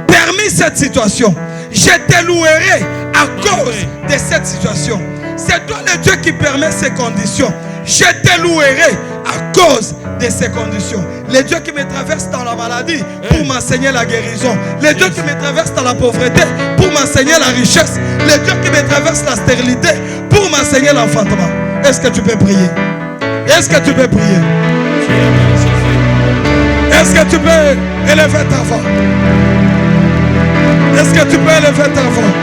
permis cette situation. Je te louerai à cause de cette situation. C'est toi le Dieu qui permet ces conditions. Je te louerai à cause de ces conditions. Le Dieu qui me traverse dans la maladie pour m'enseigner la guérison. Le Dieu qui me traverse dans la pauvreté pour m'enseigner la richesse. Le Dieu qui me traverse la stérilité pour m'enseigner l'enfantement. Est-ce que tu peux prier? Est-ce que tu peux prier? Est-ce que tu peux élever ta voix? Est-ce que tu peux élever ta voix?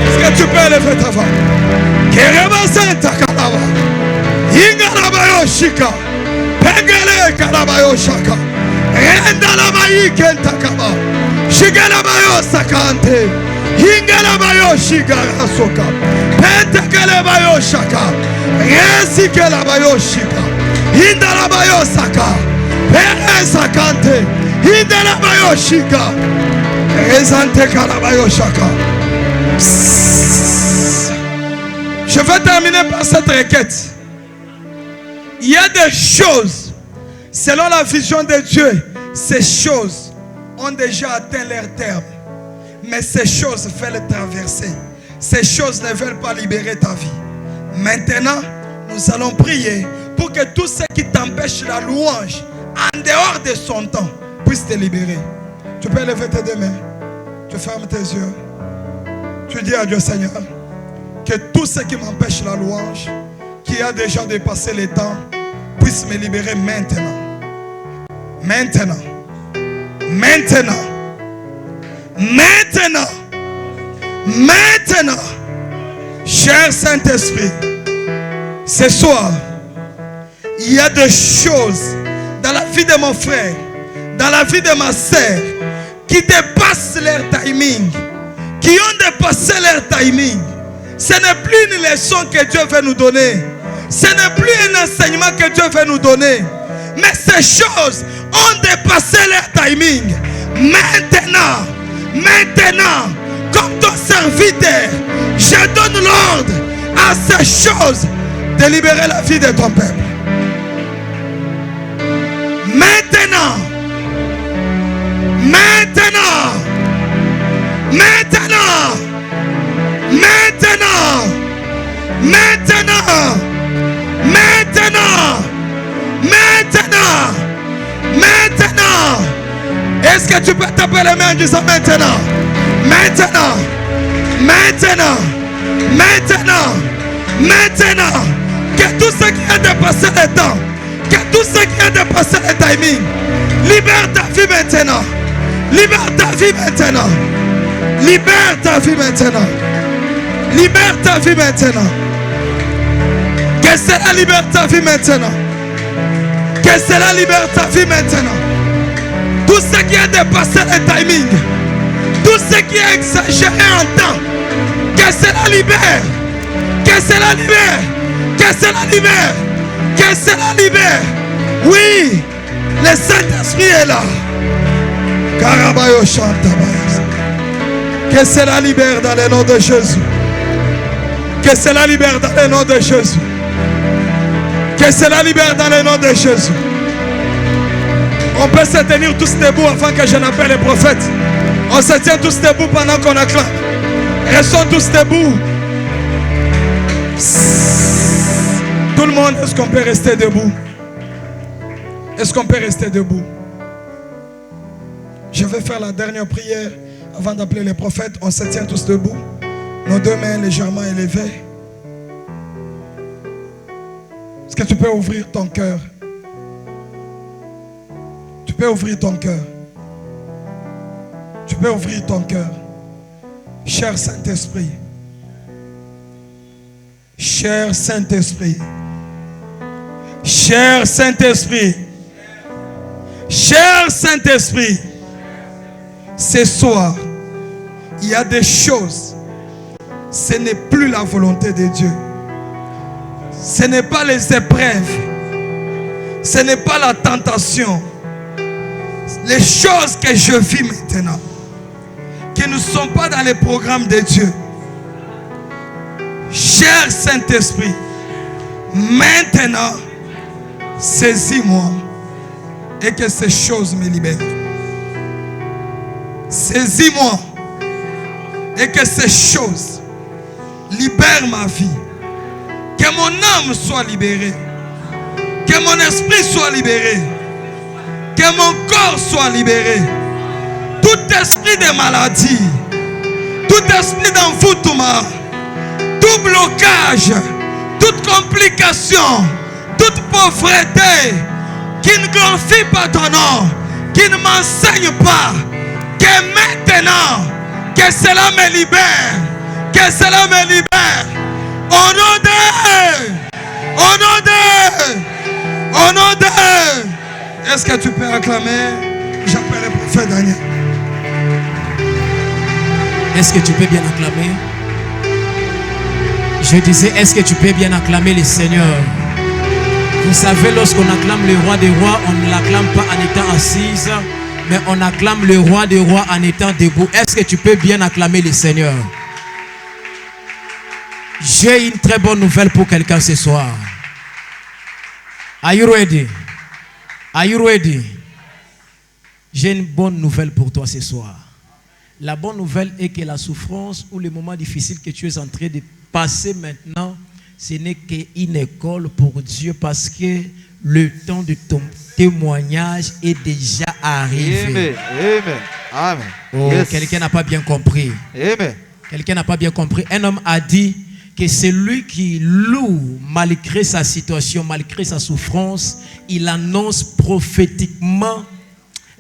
Est-ce que tu peux élever ta voix? Kereba Santa Kalaba. Ingarabayo Shika. Pengele Karabayo Shaka. Rendalabayi Kentakaba. Shigalabayo Sakante. Ingarabayo Shigara Soka. Pentakalabayo Shaka. Resikalabayo Shika. Indalabayo Saka. Pere Sakante. Indalabayo Shika. Rezante Kalabayo Shaka. Je vais terminer par cette requête. Il y a des choses, selon la vision de Dieu, ces choses ont déjà atteint leur terme. Mais ces choses veulent traverser. Ces choses ne veulent pas libérer ta vie. Maintenant, nous allons prier pour que tout ce qui t'empêche la louange, en dehors de son temps, puisse te libérer. Tu peux lever tes deux mains. Tu fermes tes yeux. Tu dis à Dieu, Seigneur, que tout ce qui m'empêche la louange, qui a déjà dépassé le temps, puisse me libérer maintenant. Maintenant. Maintenant. Maintenant. Maintenant. Cher Saint-Esprit, ce soir, il y a des choses dans la vie de mon frère, dans la vie de ma sœur, qui dépassent leur timing, qui ont dépassé leur timing. Ce n'est plus une leçon que Dieu veut nous donner. Ce n'est plus un enseignement que Dieu veut nous donner. Mais ces choses ont dépassé leur timing. Maintenant, comme ton serviteur, je donne l'ordre à ces choses de libérer la vie de ton peuple. Maintenant, est-ce que tu peux taper les mains en disant maintenant, que tout ce qui a dépassé le temps, que tout ce qui a dépassé le timing, libère ta vie maintenant. Libère ta vie maintenant. Libère ta vie maintenant. Libère ta vie maintenant. Que cela libère ta vie maintenant. Que cela libère ta vie maintenant. Tout ce qui a dépassé le timing, tout ce qui est exagéré en temps, que cela libère. Que cela libère. Que cela libère. Que cela libère. Oui, le Saint-Esprit est là. Que cela libère dans le nom de Jésus. Que cela libère dans le nom de Jésus. Que cela libère dans le nom de Jésus. On peut se tenir tous debout avant que je n'appelle les prophètes. On se tient tous debout pendant qu'on acclame. Restons tous debout. Tout le monde, est-ce qu'on peut rester debout? Est-ce qu'on peut rester debout? Je vais faire la dernière prière avant d'appeler les prophètes. On se tient tous debout. Nos deux mains légèrement élevées. Est-ce que tu peux ouvrir ton cœur? Tu peux ouvrir ton cœur. Tu peux ouvrir ton cœur. Cher Saint-Esprit. Cher Saint-Esprit. Cher Saint-Esprit. Cher Saint-Esprit. Ce soir, il y a des choses. Ce n'est plus la volonté de Dieu. Ce n'est pas les épreuves. Ce n'est pas la tentation. Les choses que je vis maintenant, qui ne sont pas dans les programmes de Dieu. Cher Saint-Esprit, maintenant, saisis-moi et que ces choses me libèrent. Saisis-moi et que ces choses libèrent ma vie. Que mon âme soit libérée. Que mon esprit soit libéré. Que mon corps soit libéré. Tout esprit de maladie, tout esprit d'envoûtement, tout blocage, toute complication, toute pauvreté qui ne glorifie pas ton nom, qui ne m'enseigne pas, que maintenant, que cela me libère, que cela me libère. Au nom de, au nom de, au nom de. Est-ce que tu peux acclamer? J'appelle le prophète Daniel. Est-ce que tu peux bien acclamer? Je disais, est-ce que tu peux bien acclamer le Seigneur? Vous savez, lorsqu'on acclame le roi des rois, on ne l'acclame pas en étant assise, mais on acclame le roi des rois en étant debout. Est-ce que tu peux bien acclamer le Seigneur? J'ai une très bonne nouvelle pour quelqu'un ce soir. Are you ready? Are you ready? J'ai une bonne nouvelle pour toi ce soir. La bonne nouvelle est que la souffrance ou le moment difficile que tu es en train de passer maintenant, ce n'est qu'une école pour Dieu, parce que le temps de ton témoignage est déjà arrivé. Amen. Amen. Oh, Yes. quelqu'un n'a pas bien compris. Amen. Quelqu'un n'a pas bien compris. Un homme a dit que celui qui loue malgré sa situation, malgré sa souffrance, il annonce prophétiquement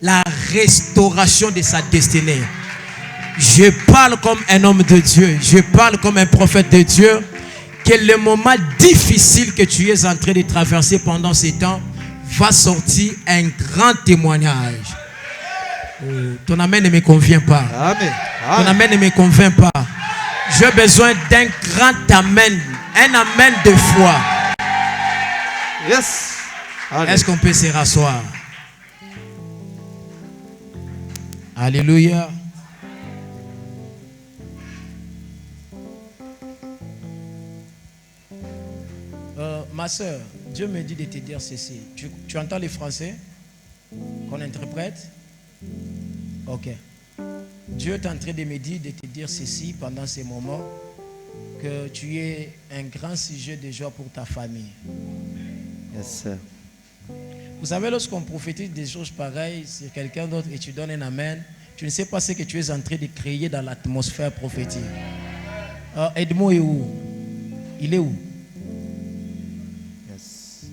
la restauration de sa destinée. Je parle comme un homme de Dieu, je parle comme un prophète de Dieu, que le moment difficile que tu es en train de traverser pendant ces temps va sortir un grand témoignage. Oh, ton amen ne me convient pas. Amen. Ton amen ne me convainc pas. J'ai besoin d'un grand amen, un amen de foi. Yes. Amen. Est-ce qu'on peut se rasseoir? Alléluia. Ma soeur, Dieu me dit de te dire ceci. Tu entends les français qu'on interprète? Ok. Dieu est en train de me dire de te dire ceci pendant ces moments, que tu es un grand sujet de joie pour ta famille. Yes, sir. Vous savez, lorsqu'on prophétise des choses pareilles sur quelqu'un d'autre et tu donnes un amen, tu ne sais pas ce que tu es en train de créer dans l'atmosphère prophétique. Edmond est où? Il est où? Yes.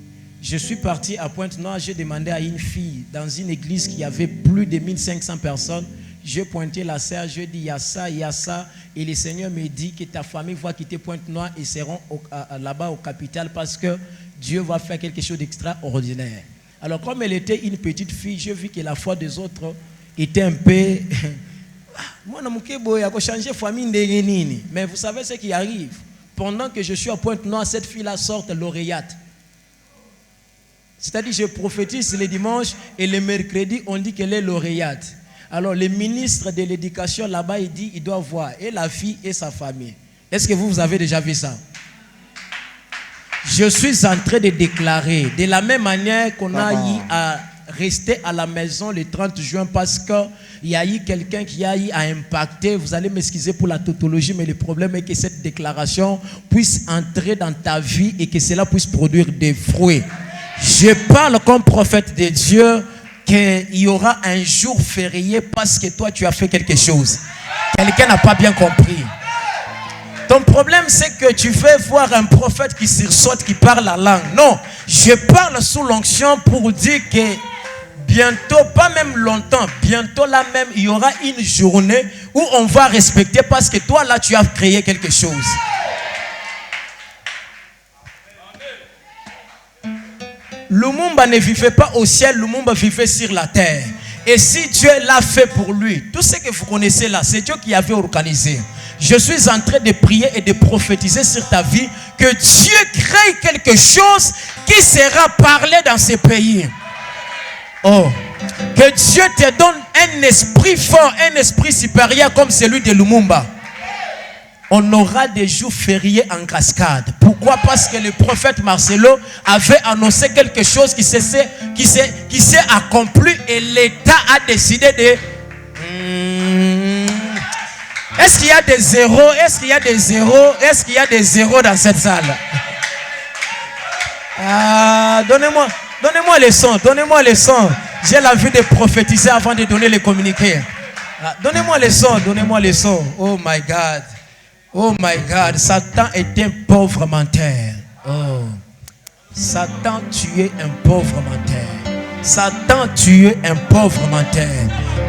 Je suis parti à Pointe-Noire, j'ai demandé à une fille dans une église qui avait plus de 1500 personnes. J'ai pointé la serre, je dis il y a ça, et le Seigneur me dit que ta famille va quitter Pointe-Noire et seront là-bas au capital parce que Dieu va faire quelque chose d'extraordinaire. Alors comme elle était une petite fille, j'ai vu que la foi des autres était un peu... Mais vous savez ce qui arrive? Pendant que je suis à Pointe-Noire, cette fille-là sort lauréate. C'est-à-dire je prophétise les dimanches et les mercredis, on dit qu'elle est lauréate. Alors le ministre de l'éducation là-bas, il dit il doit voir et la fille et sa famille. Est-ce que vous avez déjà vu ça? Je suis en train de déclarer, de la même manière qu'on a eu à rester à la maison le 30 juin parce qu'il y a eu quelqu'un qui a eu à impacter. Vous allez m'excuser pour la tautologie, mais le problème est que cette déclaration puisse entrer dans ta vie et que cela puisse produire des fruits. Je parle comme prophète de Dieu qu'il y aura un jour férié parce que toi tu as fait quelque chose. Quelqu'un n'a pas bien compris. Ton problème c'est que tu veux voir un prophète qui sursaute, qui parle la langue. Non, je parle sous l'onction pour dire que bientôt, pas même longtemps, bientôt là même, il y aura une journée où on va respecter parce que toi là tu as créé quelque chose. Lumumba ne vivait pas au ciel, Lumumba vivait sur la terre. Et si Dieu l'a fait pour lui, tout ce que vous connaissez là, c'est Dieu qui avait organisé. Je suis en train de prier et de prophétiser sur ta vie que Dieu crée quelque chose qui sera parlé dans ces pays. Oh, que Dieu te donne un esprit fort, un esprit supérieur comme celui de Lumumba. On aura des jours fériés en cascade. Pourquoi? Parce que le prophète Marcelo avait annoncé quelque chose qui s'est accompli et l'État a décidé de... Est-ce qu'il y a des zéros? Est-ce qu'il y a des zéros? Est-ce qu'il y a des zéros dans cette salle? Donnez-moi les sons. Donnez-moi les sons. J'ai l'envie de prophétiser avant de donner les communiqués. Donnez-moi les sons. Donnez-moi les sons. Oh my God. Oh my God, Satan est un pauvre menteur. Oh. Satan, tu es un pauvre menteur. Satan, tu es un pauvre menteur.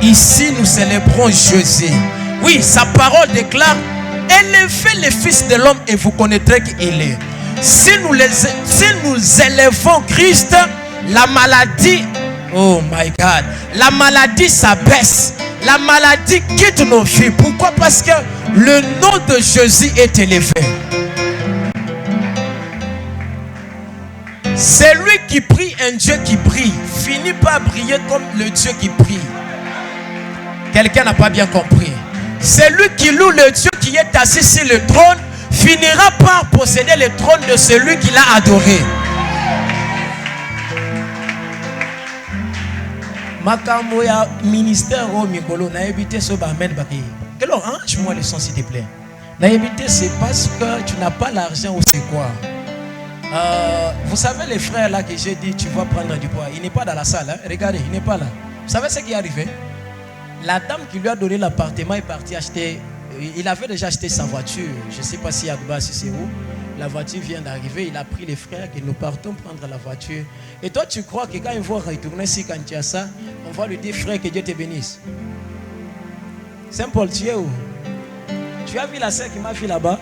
Ici, nous célébrons Jésus. Oui, sa parole déclare, élevez les fils de l'homme et vous connaîtrez qu'il est. Si nous élevons Christ, la maladie, oh my God, la maladie s'abaisse. La maladie quitte nos vies. Pourquoi? Parce que le nom de Jésus est élevé. Celui qui prie un Dieu qui brille finit par briller comme le Dieu qui brille. Quelqu'un n'a pas bien compris. Celui qui loue le Dieu qui est assis sur le trône finira par posséder le trône de celui qui l'a adoré. Makambo ya ministère au Mikolo na évité ce bamen baki. Quel arrange-moi le son s'il te plaît. Na évité c'est parce que tu n'as pas l'argent ou c'est quoi? Vous savez les frères là que j'ai dit tu vas prendre du poids. Il n'est pas dans la salle. Hein? Regardez, il n'est pas là. Vous savez ce qui est arrivé? La dame qui lui a donné l'appartement est partie acheter. Il avait déjà acheté sa voiture. Je ne sais pas si à Dubaï, si c'est où. La voiture vient d'arriver. Il a pris les frères que nous partons prendre la voiture. Et toi, tu crois que quand il va retourner ici, quand tu as ça, on va lui dire, frère, que Dieu te bénisse. Saint-Paul, tu es où? Tu as vu la sœur qui m'a fait là-bas?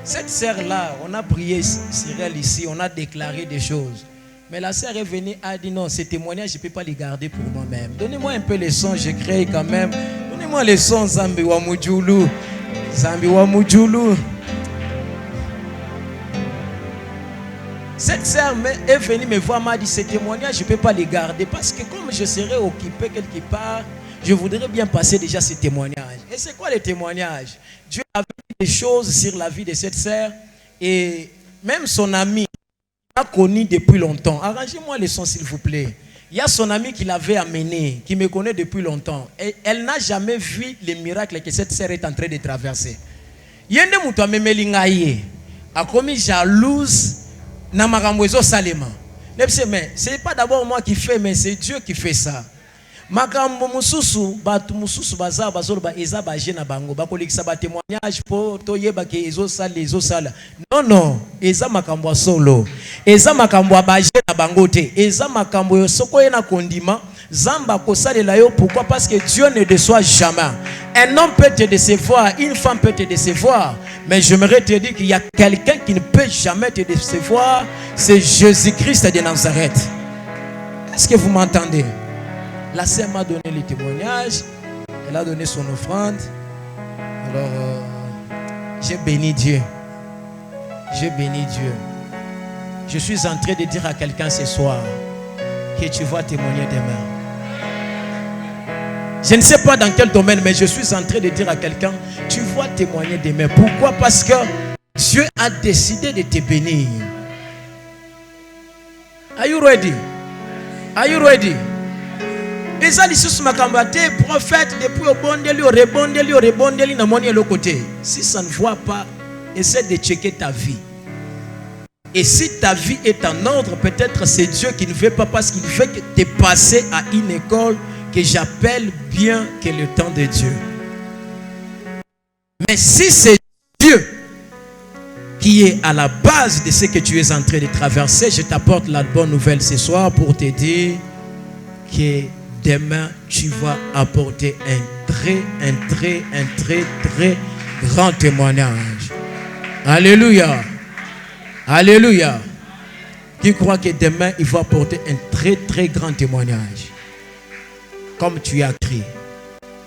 Cette sœur-là, on a prié sur elle ici, on a déclaré des choses. Mais la sœur est venue, a dit non, ces témoignages, je ne peux pas les garder pour moi-même. Donnez-moi un peu les sons, je crée quand même. Donnez-moi les sons, Zambi wa Mujulu. Zambi wa Mujulu. Cette sœur est venue me voir, m'a dit ces témoignages, je ne peux pas les garder parce que comme je serai occupé quelque part, Je voudrais bien passer déjà ce témoignage. Et c'est quoi le témoignage? Dieu a vu des choses sur la vie de cette sœur et même son ami l'a connu depuis longtemps. Arrangez-moi le son s'il vous plaît. Il y a son ami qui l'avait amené, qui me connaît depuis longtemps. Et elle n'a jamais vu les miracles que cette sœur est en train de traverser. Yende mutu amemeli ngai a commis jalouse na makambo ezo salema. Mais c'est pas d'abord moi qui fais, mais c'est Dieu qui fait ça. Makambo mususu batu mususu baza bazolo ba eza ba jena bango ba kolekisa ba témoignage po to yeba ke ezo sala. Non, eza makambo solo. Eza makambo ba jena bango te. Eza makambo yo soko yena kondima zamba ko salela yo. Pourquoi? Parce que Dieu ne déçoit jamais. Un homme peut te décevoir, une femme peut te décevoir, mais j'aimerais te dire qu'il y a quelqu'un qui ne peut jamais te décevoir, c'est Jésus-Christ de Nazareth. Est-ce que vous m'entendez? La sœur m'a donné le témoignage, elle a donné son offrande. Alors, j'ai béni Dieu. J'ai béni Dieu. Je suis en train de dire à quelqu'un ce soir que tu vas témoigner demain. Je ne sais pas dans quel domaine, mais je suis en train de dire à quelqu'un, tu vas témoigner demain. Pourquoi? Parce que Dieu a décidé de te bénir. Are you ready? Are you ready? Et ça, les sous makambate, prophète, depuis au rebondeli, na moni l'autre côté. Si ça ne voit pas, essaie de checker ta vie. Et si ta vie est en ordre, peut-être c'est Dieu qui ne veut pas, parce qu'il veut te passer à une école que j'appelle bien que le temps de Dieu. Mais si c'est Dieu qui est à la base de ce que tu es en train de traverser, je t'apporte la bonne nouvelle ce soir pour te dire que demain tu vas apporter un très grand témoignage. Alléluia. Alléluia. Qui croit que demain il va apporter un très grand témoignage. Comme tu as crié.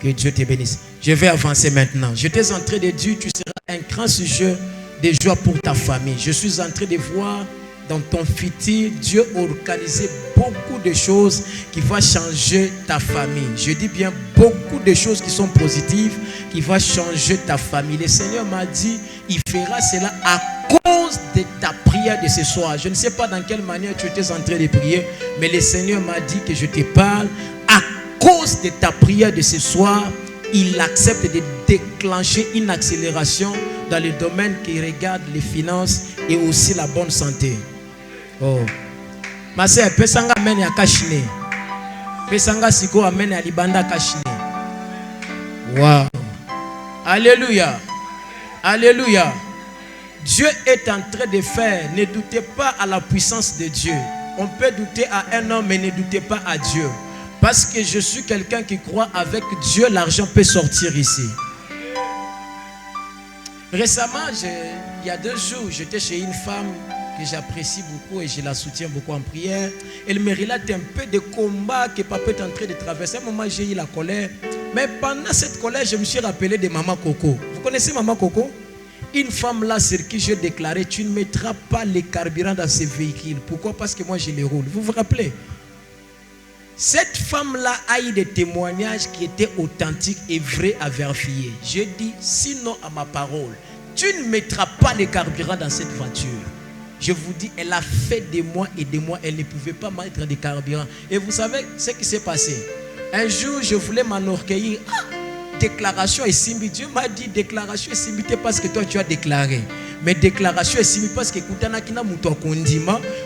Que Dieu te bénisse. Je vais avancer maintenant. Je t'ai en train de dire, tu seras un grand sujet de joie pour ta famille. Je suis en train de voir dans ton futur, Dieu organiser beaucoup de choses qui vont changer ta famille. Je dis bien beaucoup de choses qui sont positives, qui vont changer ta famille. Le Seigneur m'a dit, il fera cela à cause de ta prière de ce soir. Je ne sais pas dans quelle manière tu étais en train de prier, mais le Seigneur m'a dit que je te parle à cause de ta prière de ce soir. Il accepte de déclencher une accélération dans le domaine qui regarde les finances et aussi la bonne santé. Oh, ma sœur, pesanga amène à Kachine. Pesanga siko amène à Libanda Kachine. Wow. Alléluia. Alléluia. Dieu est en train de faire. Ne doutez pas à la puissance de Dieu. On peut douter à un homme, mais ne doutez pas à Dieu. Parce que je suis quelqu'un qui croit avec Dieu, l'argent peut sortir ici. Récemment, il y a 2 jours, j'étais chez une femme que j'apprécie beaucoup et je la soutiens beaucoup en prière. Elle me relate un peu de combat que papa est en train de traverser. À un moment, j'ai eu la colère. Mais pendant cette colère, je me suis rappelé de Maman Coco. Vous connaissez Maman Coco? Une femme là sur qui j'ai déclaré, tu ne mettras pas les carburants dans ces véhicules. Pourquoi? Parce que moi, je les roule. Vous vous rappelez? Cette femme-là a eu des témoignages qui étaient authentiques et vrais à vérifier. Je dis, sinon à ma parole, tu ne mettras pas les carburants dans cette voiture. Je vous dis, elle a fait des mois et des mois, elle ne pouvait pas mettre des carburants. Et vous savez ce qui s'est passé? Un jour, je voulais m'enorgueillir. Déclaration est simbi. Dieu m'a dit, déclaration est simbi parce que toi tu as déclaré. Mais déclaration est simbi parce que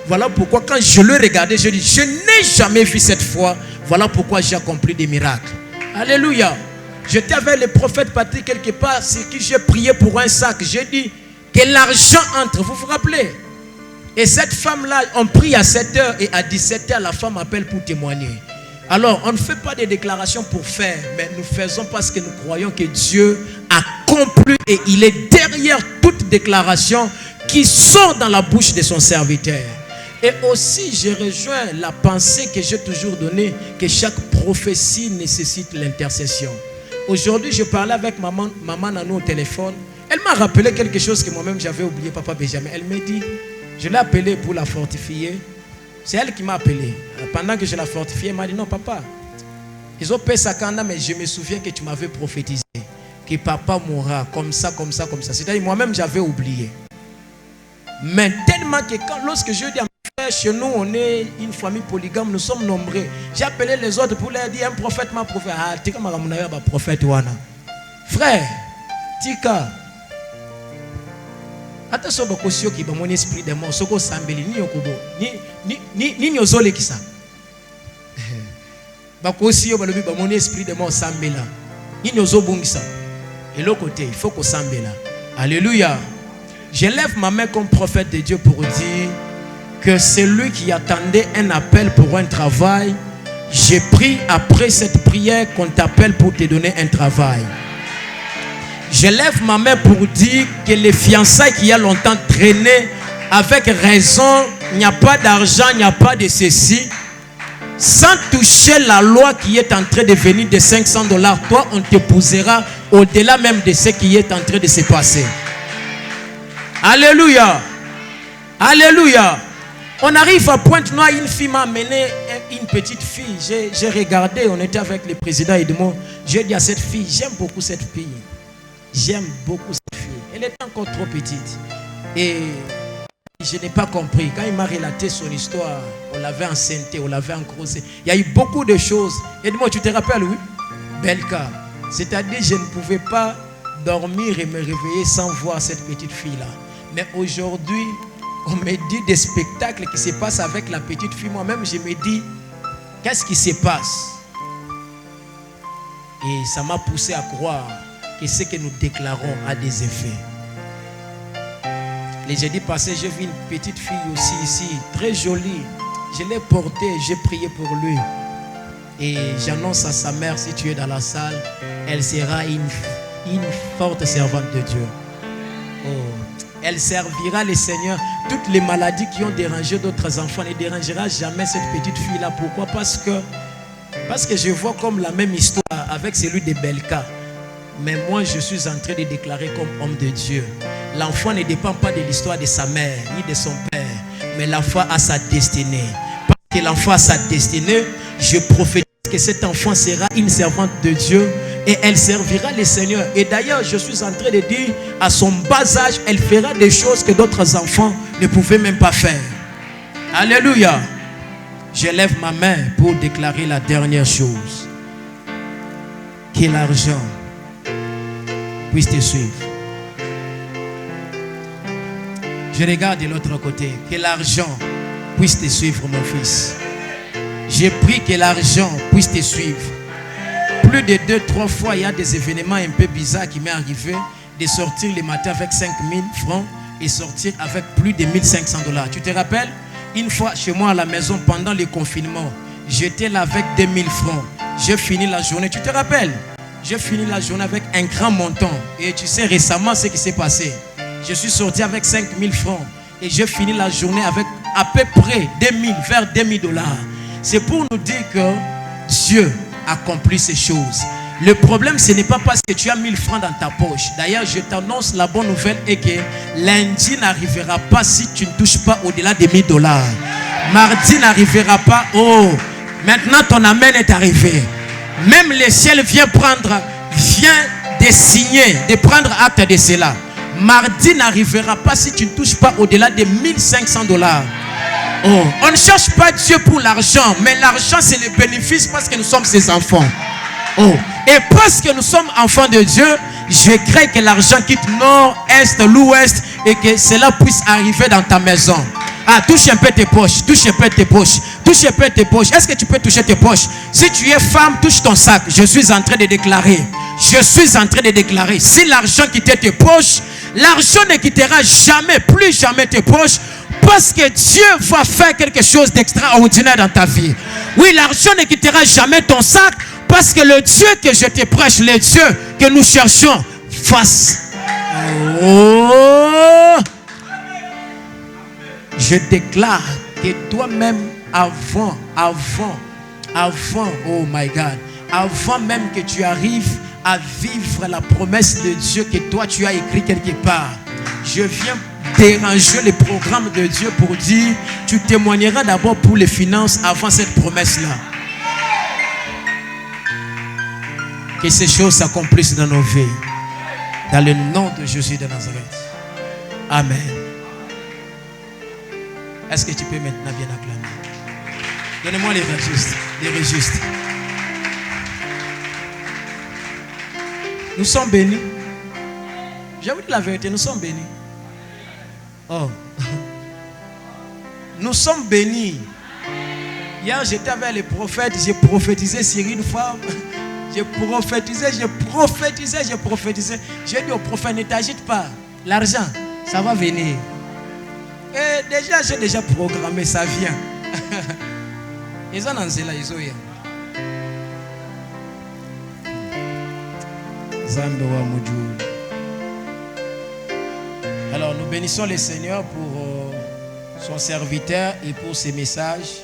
voilà pourquoi quand je le regardais, je dis, je n'ai jamais vu cette foi. Voilà pourquoi j'ai accompli des miracles. Alléluia. J'étais avec le prophète Patrick quelque part, c'est qui j'ai prié pour un sac. J'ai dit que l'argent entre. Vous vous rappelez? Et cette femme-là, on prie à 7h et à 17h, la femme appelle pour témoigner. Alors, on ne fait pas des déclarations pour faire, mais nous faisons parce que nous croyons que Dieu accomplit et il est derrière toute déclaration qui sort dans la bouche de son serviteur. Et aussi, je rejoins la pensée que j'ai toujours donnée, que chaque prophétie nécessite l'intercession. Aujourd'hui, je parlais avec maman Nanou au téléphone. Elle m'a rappelé quelque chose que moi-même j'avais oublié, papa Benjamin. Elle m'a dit, je l'ai appelée pour la fortifier. C'est elle qui m'a appelé. Pendant que je la fortifiais, elle m'a dit, non papa, Ils ont payé ça quand même, mais je me souviens que tu m'avais prophétisé que papa mourra comme ça, comme ça, comme ça. C'est-à-dire moi-même j'avais oublié. Mais tellement que lorsque je dis à mes frères, chez nous on est une famille polygame, nous sommes nombreux. J'ai appelé les autres pour leur dire un prophète m'a prophétisé. Ah, tika maramunaya ba prophète wana. Frère, tika. Attention bakosio ki ba mon esprit de mort soko sambeli ni yokobo. Ni nyozole kisa. Bakosio balobi ba mon esprit de mort sambela. Ni nyozobungisa. Et l'autre côté, il faut qu'on s'embelle. Alléluia. Je lève ma main comme prophète de Dieu pour dire que celui qui attendait un appel pour un travail, j'ai pris après cette prière qu'on t'appelle pour te donner un travail. Je lève ma main pour dire que les fiançailles qui a longtemps traîné, avec raison, il n'y a pas d'argent, il n'y a pas de ceci. Sans toucher la loi qui est en train de venir de $500, toi on t'épousera au-delà même de ce qui est en train de se passer. Alléluia. Alléluia. On arrive à Pointe-Noire, une fille m'a amené une petite fille. J'ai regardé, on était avec le président Edmond. J'ai dit à cette fille, j'aime beaucoup cette fille. J'aime beaucoup cette fille. Elle est encore trop petite. Et je n'ai pas compris. Quand il m'a relaté son histoire, on l'avait enceinté, on l'avait encrossé. Il y a eu beaucoup de choses. Edmond, tu te rappelles, oui? Belka. C'est-à-dire, je ne pouvais pas dormir et me réveiller sans voir cette petite fille-là. Mais aujourd'hui, on me dit des spectacles qui se passent avec la petite fille. Moi-même, je me dis, qu'est-ce qui se passe? Et ça m'a poussé à croire que ce que nous déclarons a des effets. Les jeudis passés, j'ai vu une petite fille aussi ici, très jolie. Je l'ai portée, j'ai prié pour lui. Et j'annonce à sa mère, si tu es dans la salle, elle sera une forte servante de Dieu. Oh. Elle servira le Seigneur. Toutes les maladies qui ont dérangé d'autres enfants ne dérangera jamais cette petite fille-là. Pourquoi? Parce que je vois comme la même histoire avec celui de Belka. Mais moi, je suis en train de déclarer comme homme de Dieu. L'enfant ne dépend pas de l'histoire de sa mère ni de son père, mais l'enfant a sa destinée. Parce que l'enfant a sa destinée, je prophétise que cet enfant sera une servante de Dieu et elle servira le Seigneur. Et d'ailleurs, je suis en train de dire, à son bas âge, elle fera des choses que d'autres enfants ne pouvaient même pas faire. Alléluia. Je lève ma main pour déclarer la dernière chose. Que l'argent puisse te suivre. Je regarde de l'autre côté. Que l'argent puisse te suivre, mon fils. J'ai pris que l'argent puisse te suivre. Plus de 2-3 fois, il y a des événements un peu bizarres qui m'est arrivé de sortir le matin avec 5 000 francs et sortir avec plus de $1 500. Tu te rappelles? Une fois chez moi à la maison pendant le confinement, j'étais là avec 2 000 francs. J'ai fini la journée. Tu te rappelles? J'ai fini la journée avec un grand montant. Et tu sais récemment ce qui s'est passé. Je suis sorti avec 5 000 francs. Et j'ai fini la journée avec à peu près 2000, vers $2 000. C'est pour nous dire que Dieu accomplit ces choses. Le problème, ce n'est pas parce que tu as 1000 francs dans ta poche. D'ailleurs, je t'annonce la bonne nouvelle est que lundi n'arrivera pas si tu ne touches pas au-delà de $1000. Mardi n'arrivera pas. Oh, maintenant ton amen est arrivé. Même le ciel vient de signer, de prendre acte de cela. Mardi n'arrivera pas si tu ne touches pas au-delà de $1 500. Oh, on ne cherche pas Dieu pour l'argent, mais l'argent c'est le bénéfice parce que nous sommes ses enfants. Oh, et parce que nous sommes enfants de Dieu, je crée que l'argent quitte nord, est, l'ouest et que cela puisse arriver dans ta maison. Ah, touche un peu tes poches, touche un peu tes poches, touche un peu tes poches. Est-ce que tu peux toucher tes poches? Si tu es femme, touche ton sac. Je suis en train de déclarer. Si l'argent quittait tes poches, l'argent ne quittera jamais, plus jamais tes poches. Parce que Dieu va faire quelque chose d'extraordinaire dans ta vie. Oui, l'argent ne quittera jamais ton sac. Parce que le Dieu que je te prêche, le Dieu que nous cherchons, face. Oh, je déclare que toi-même, avant, oh my God, avant même que tu arrives à vivre la promesse de Dieu que toi tu as écrit quelque part, je viens déranger le programme de Dieu pour dire, tu témoigneras d'abord pour les finances avant cette promesse-là. Que ces choses s'accomplissent dans nos vies. Dans le nom de Jésus de Nazareth. Amen. Est-ce que tu peux maintenant bien acclamer? Donnez-moi les registres. Les registres. Nous sommes bénis. Je vous dis la vérité, nous sommes bénis. Oh. Nous sommes bénis. Hier, j'étais avec les prophètes, j'ai prophétisé sur une femme. J'ai prophétisé. J'ai dit au prophète, ne t'agite pas. L'argent, ça va venir. Et déjà, j'ai déjà programmé, ça vient. Ils ont lancé là, ils ont eu. Alors, nous bénissons le Seigneur pour son serviteur et pour ses messages.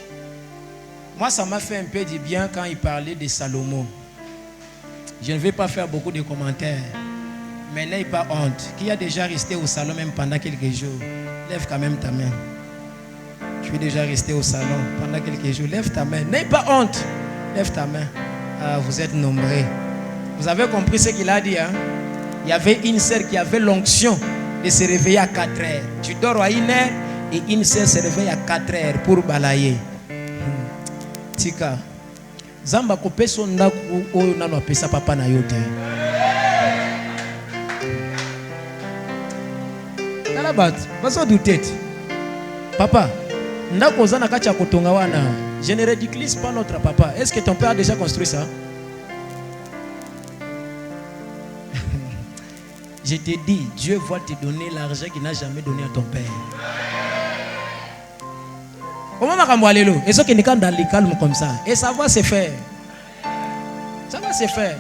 Moi, ça m'a fait un peu du bien quand il parlait de Salomon. Je ne vais pas faire beaucoup de commentaires. Mais n'aie pas honte. Qui a déjà resté au salon même pendant quelques jours? Lève quand même ta main. Tu es déjà resté au salon pendant quelques jours. Lève ta main. N'aie pas honte. Lève ta main. Ah, vous êtes nombreux. Vous avez compris ce qu'il a dit, hein? Il y avait une sœur qui avait l'onction de se réveiller à 4 heures. Tu dors à 1 heure et une sœur se réveille à 4 heures pour balayer. Tika. Zamba kopeso ndaku oyo nano apesa papa na yote. Nalabat, baso douter. Papa, ndako zana kacha kotonga wana. Je ne ridiculise pas notre papa. Est-ce que ton père a déjà construit ça? Je te dis, Dieu va te donner l'argent qu'il n'a jamais donné à ton père. Comment makamwalelo? Et ce qui n'est qu'un dans le calme comme ça. Et ça va se faire. Ça va se faire.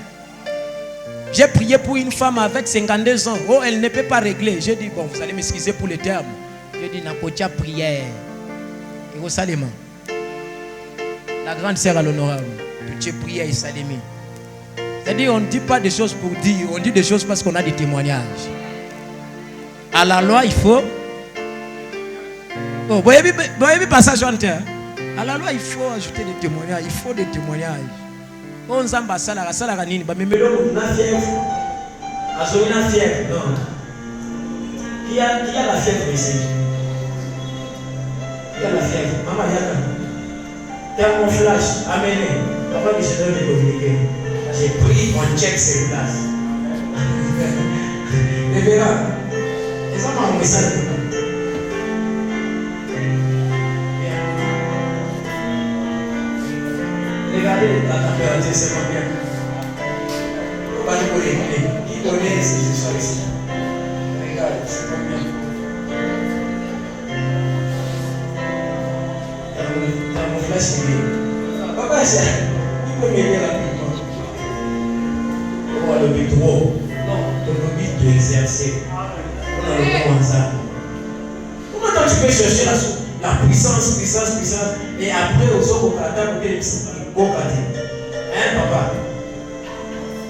J'ai prié pour une femme avec 52 ans. Oh, elle ne peut pas régler. J'ai dit, bon, vous allez m'excuser pour les termes. J'ai dit, Nakotia prière. Et au Salima. La grande sœur à l'honorable. Tu prière et Salimi. C'est-à-dire, on ne dit pas des choses pour dire. On dit des choses parce qu'on a des témoignages. À la loi, il faut. Oh, vous voyez passage à la loi, il faut ajouter des témoignages. Il faut des témoignages. On zamba sala sala nini ba memelo na fièvre. Azoni na fièvre. Non. Qui a la fièvre ici? Qui a la fièvre? Maman yaka. Thermoflash, amenez. Papa qui se donne de communiquer. J'ai pris, on check ses places. Et verra. Et ça m'a envoyé ça. Regardez la température, c'est combien? Qui connaît ces histoires ici? Regarde, c'est combien? Dans mon flash, papa, c'est qui peut m'aider rapidement? On a le but trop. Non, le but de exercer. On a le bon ensemble. Comment tu peux chercher la puissance, et après, au sol, on attend que hein, papa?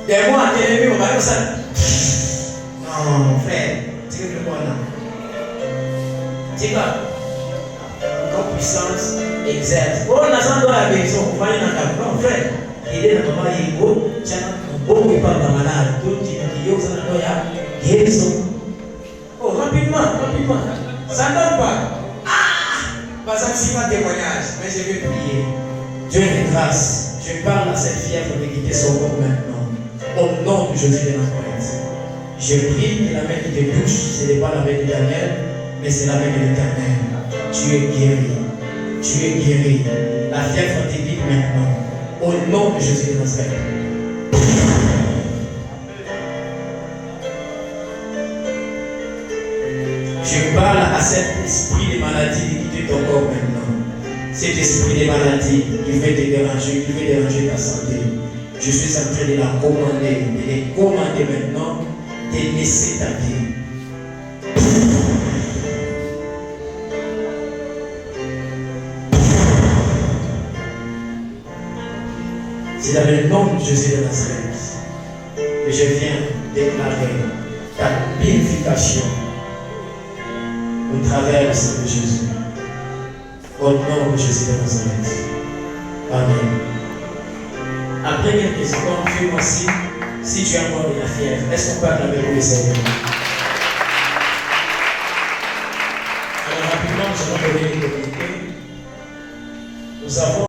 Et moi, t'es on va faire ça. Non, frère, tu veux quoi là? Tu vas. Quand puissance exerce. Oh, on a ça dans la maison, on va aller dans la maison. Non, frère, il est dans ma ego, tu as un bon qui parle dans ma malade. Tout qui est au sein de la guérison. Oh, rapidement. Ça ne donne pas. Pas ça, c'est pas témoignage, mais je vais prier. Dieu de grâce, je parle à cette fièvre de quitter son corps maintenant. Au nom de Jésus de Nazareth. Je prie que la main qui te touche, ce n'est pas la main de Daniel, mais c'est la main de l'Éternel. Tu es guéri. La fièvre te quitte maintenant. Au nom de Jésus de Nazareth. Je parle à cet esprit de maladie de quitter ton corps maintenant. Cet esprit de maladie qui veut te déranger, qui veut déranger ta santé. Je suis en train de la commander, de les commander maintenant, de laisser ta vie. C'est dans le nom de Jésus de Nazareth que je viens déclarer ta purification au travers du sang de Jésus. Au nom de Jésus de Nazareth. Amen. Après quelques secondes, fais-moi signe si tu as encore de la fièvre. Est-ce qu'on peut acclamer pour le Seigneur? Alors rapidement, nous allons donner une communiqué. Nous avons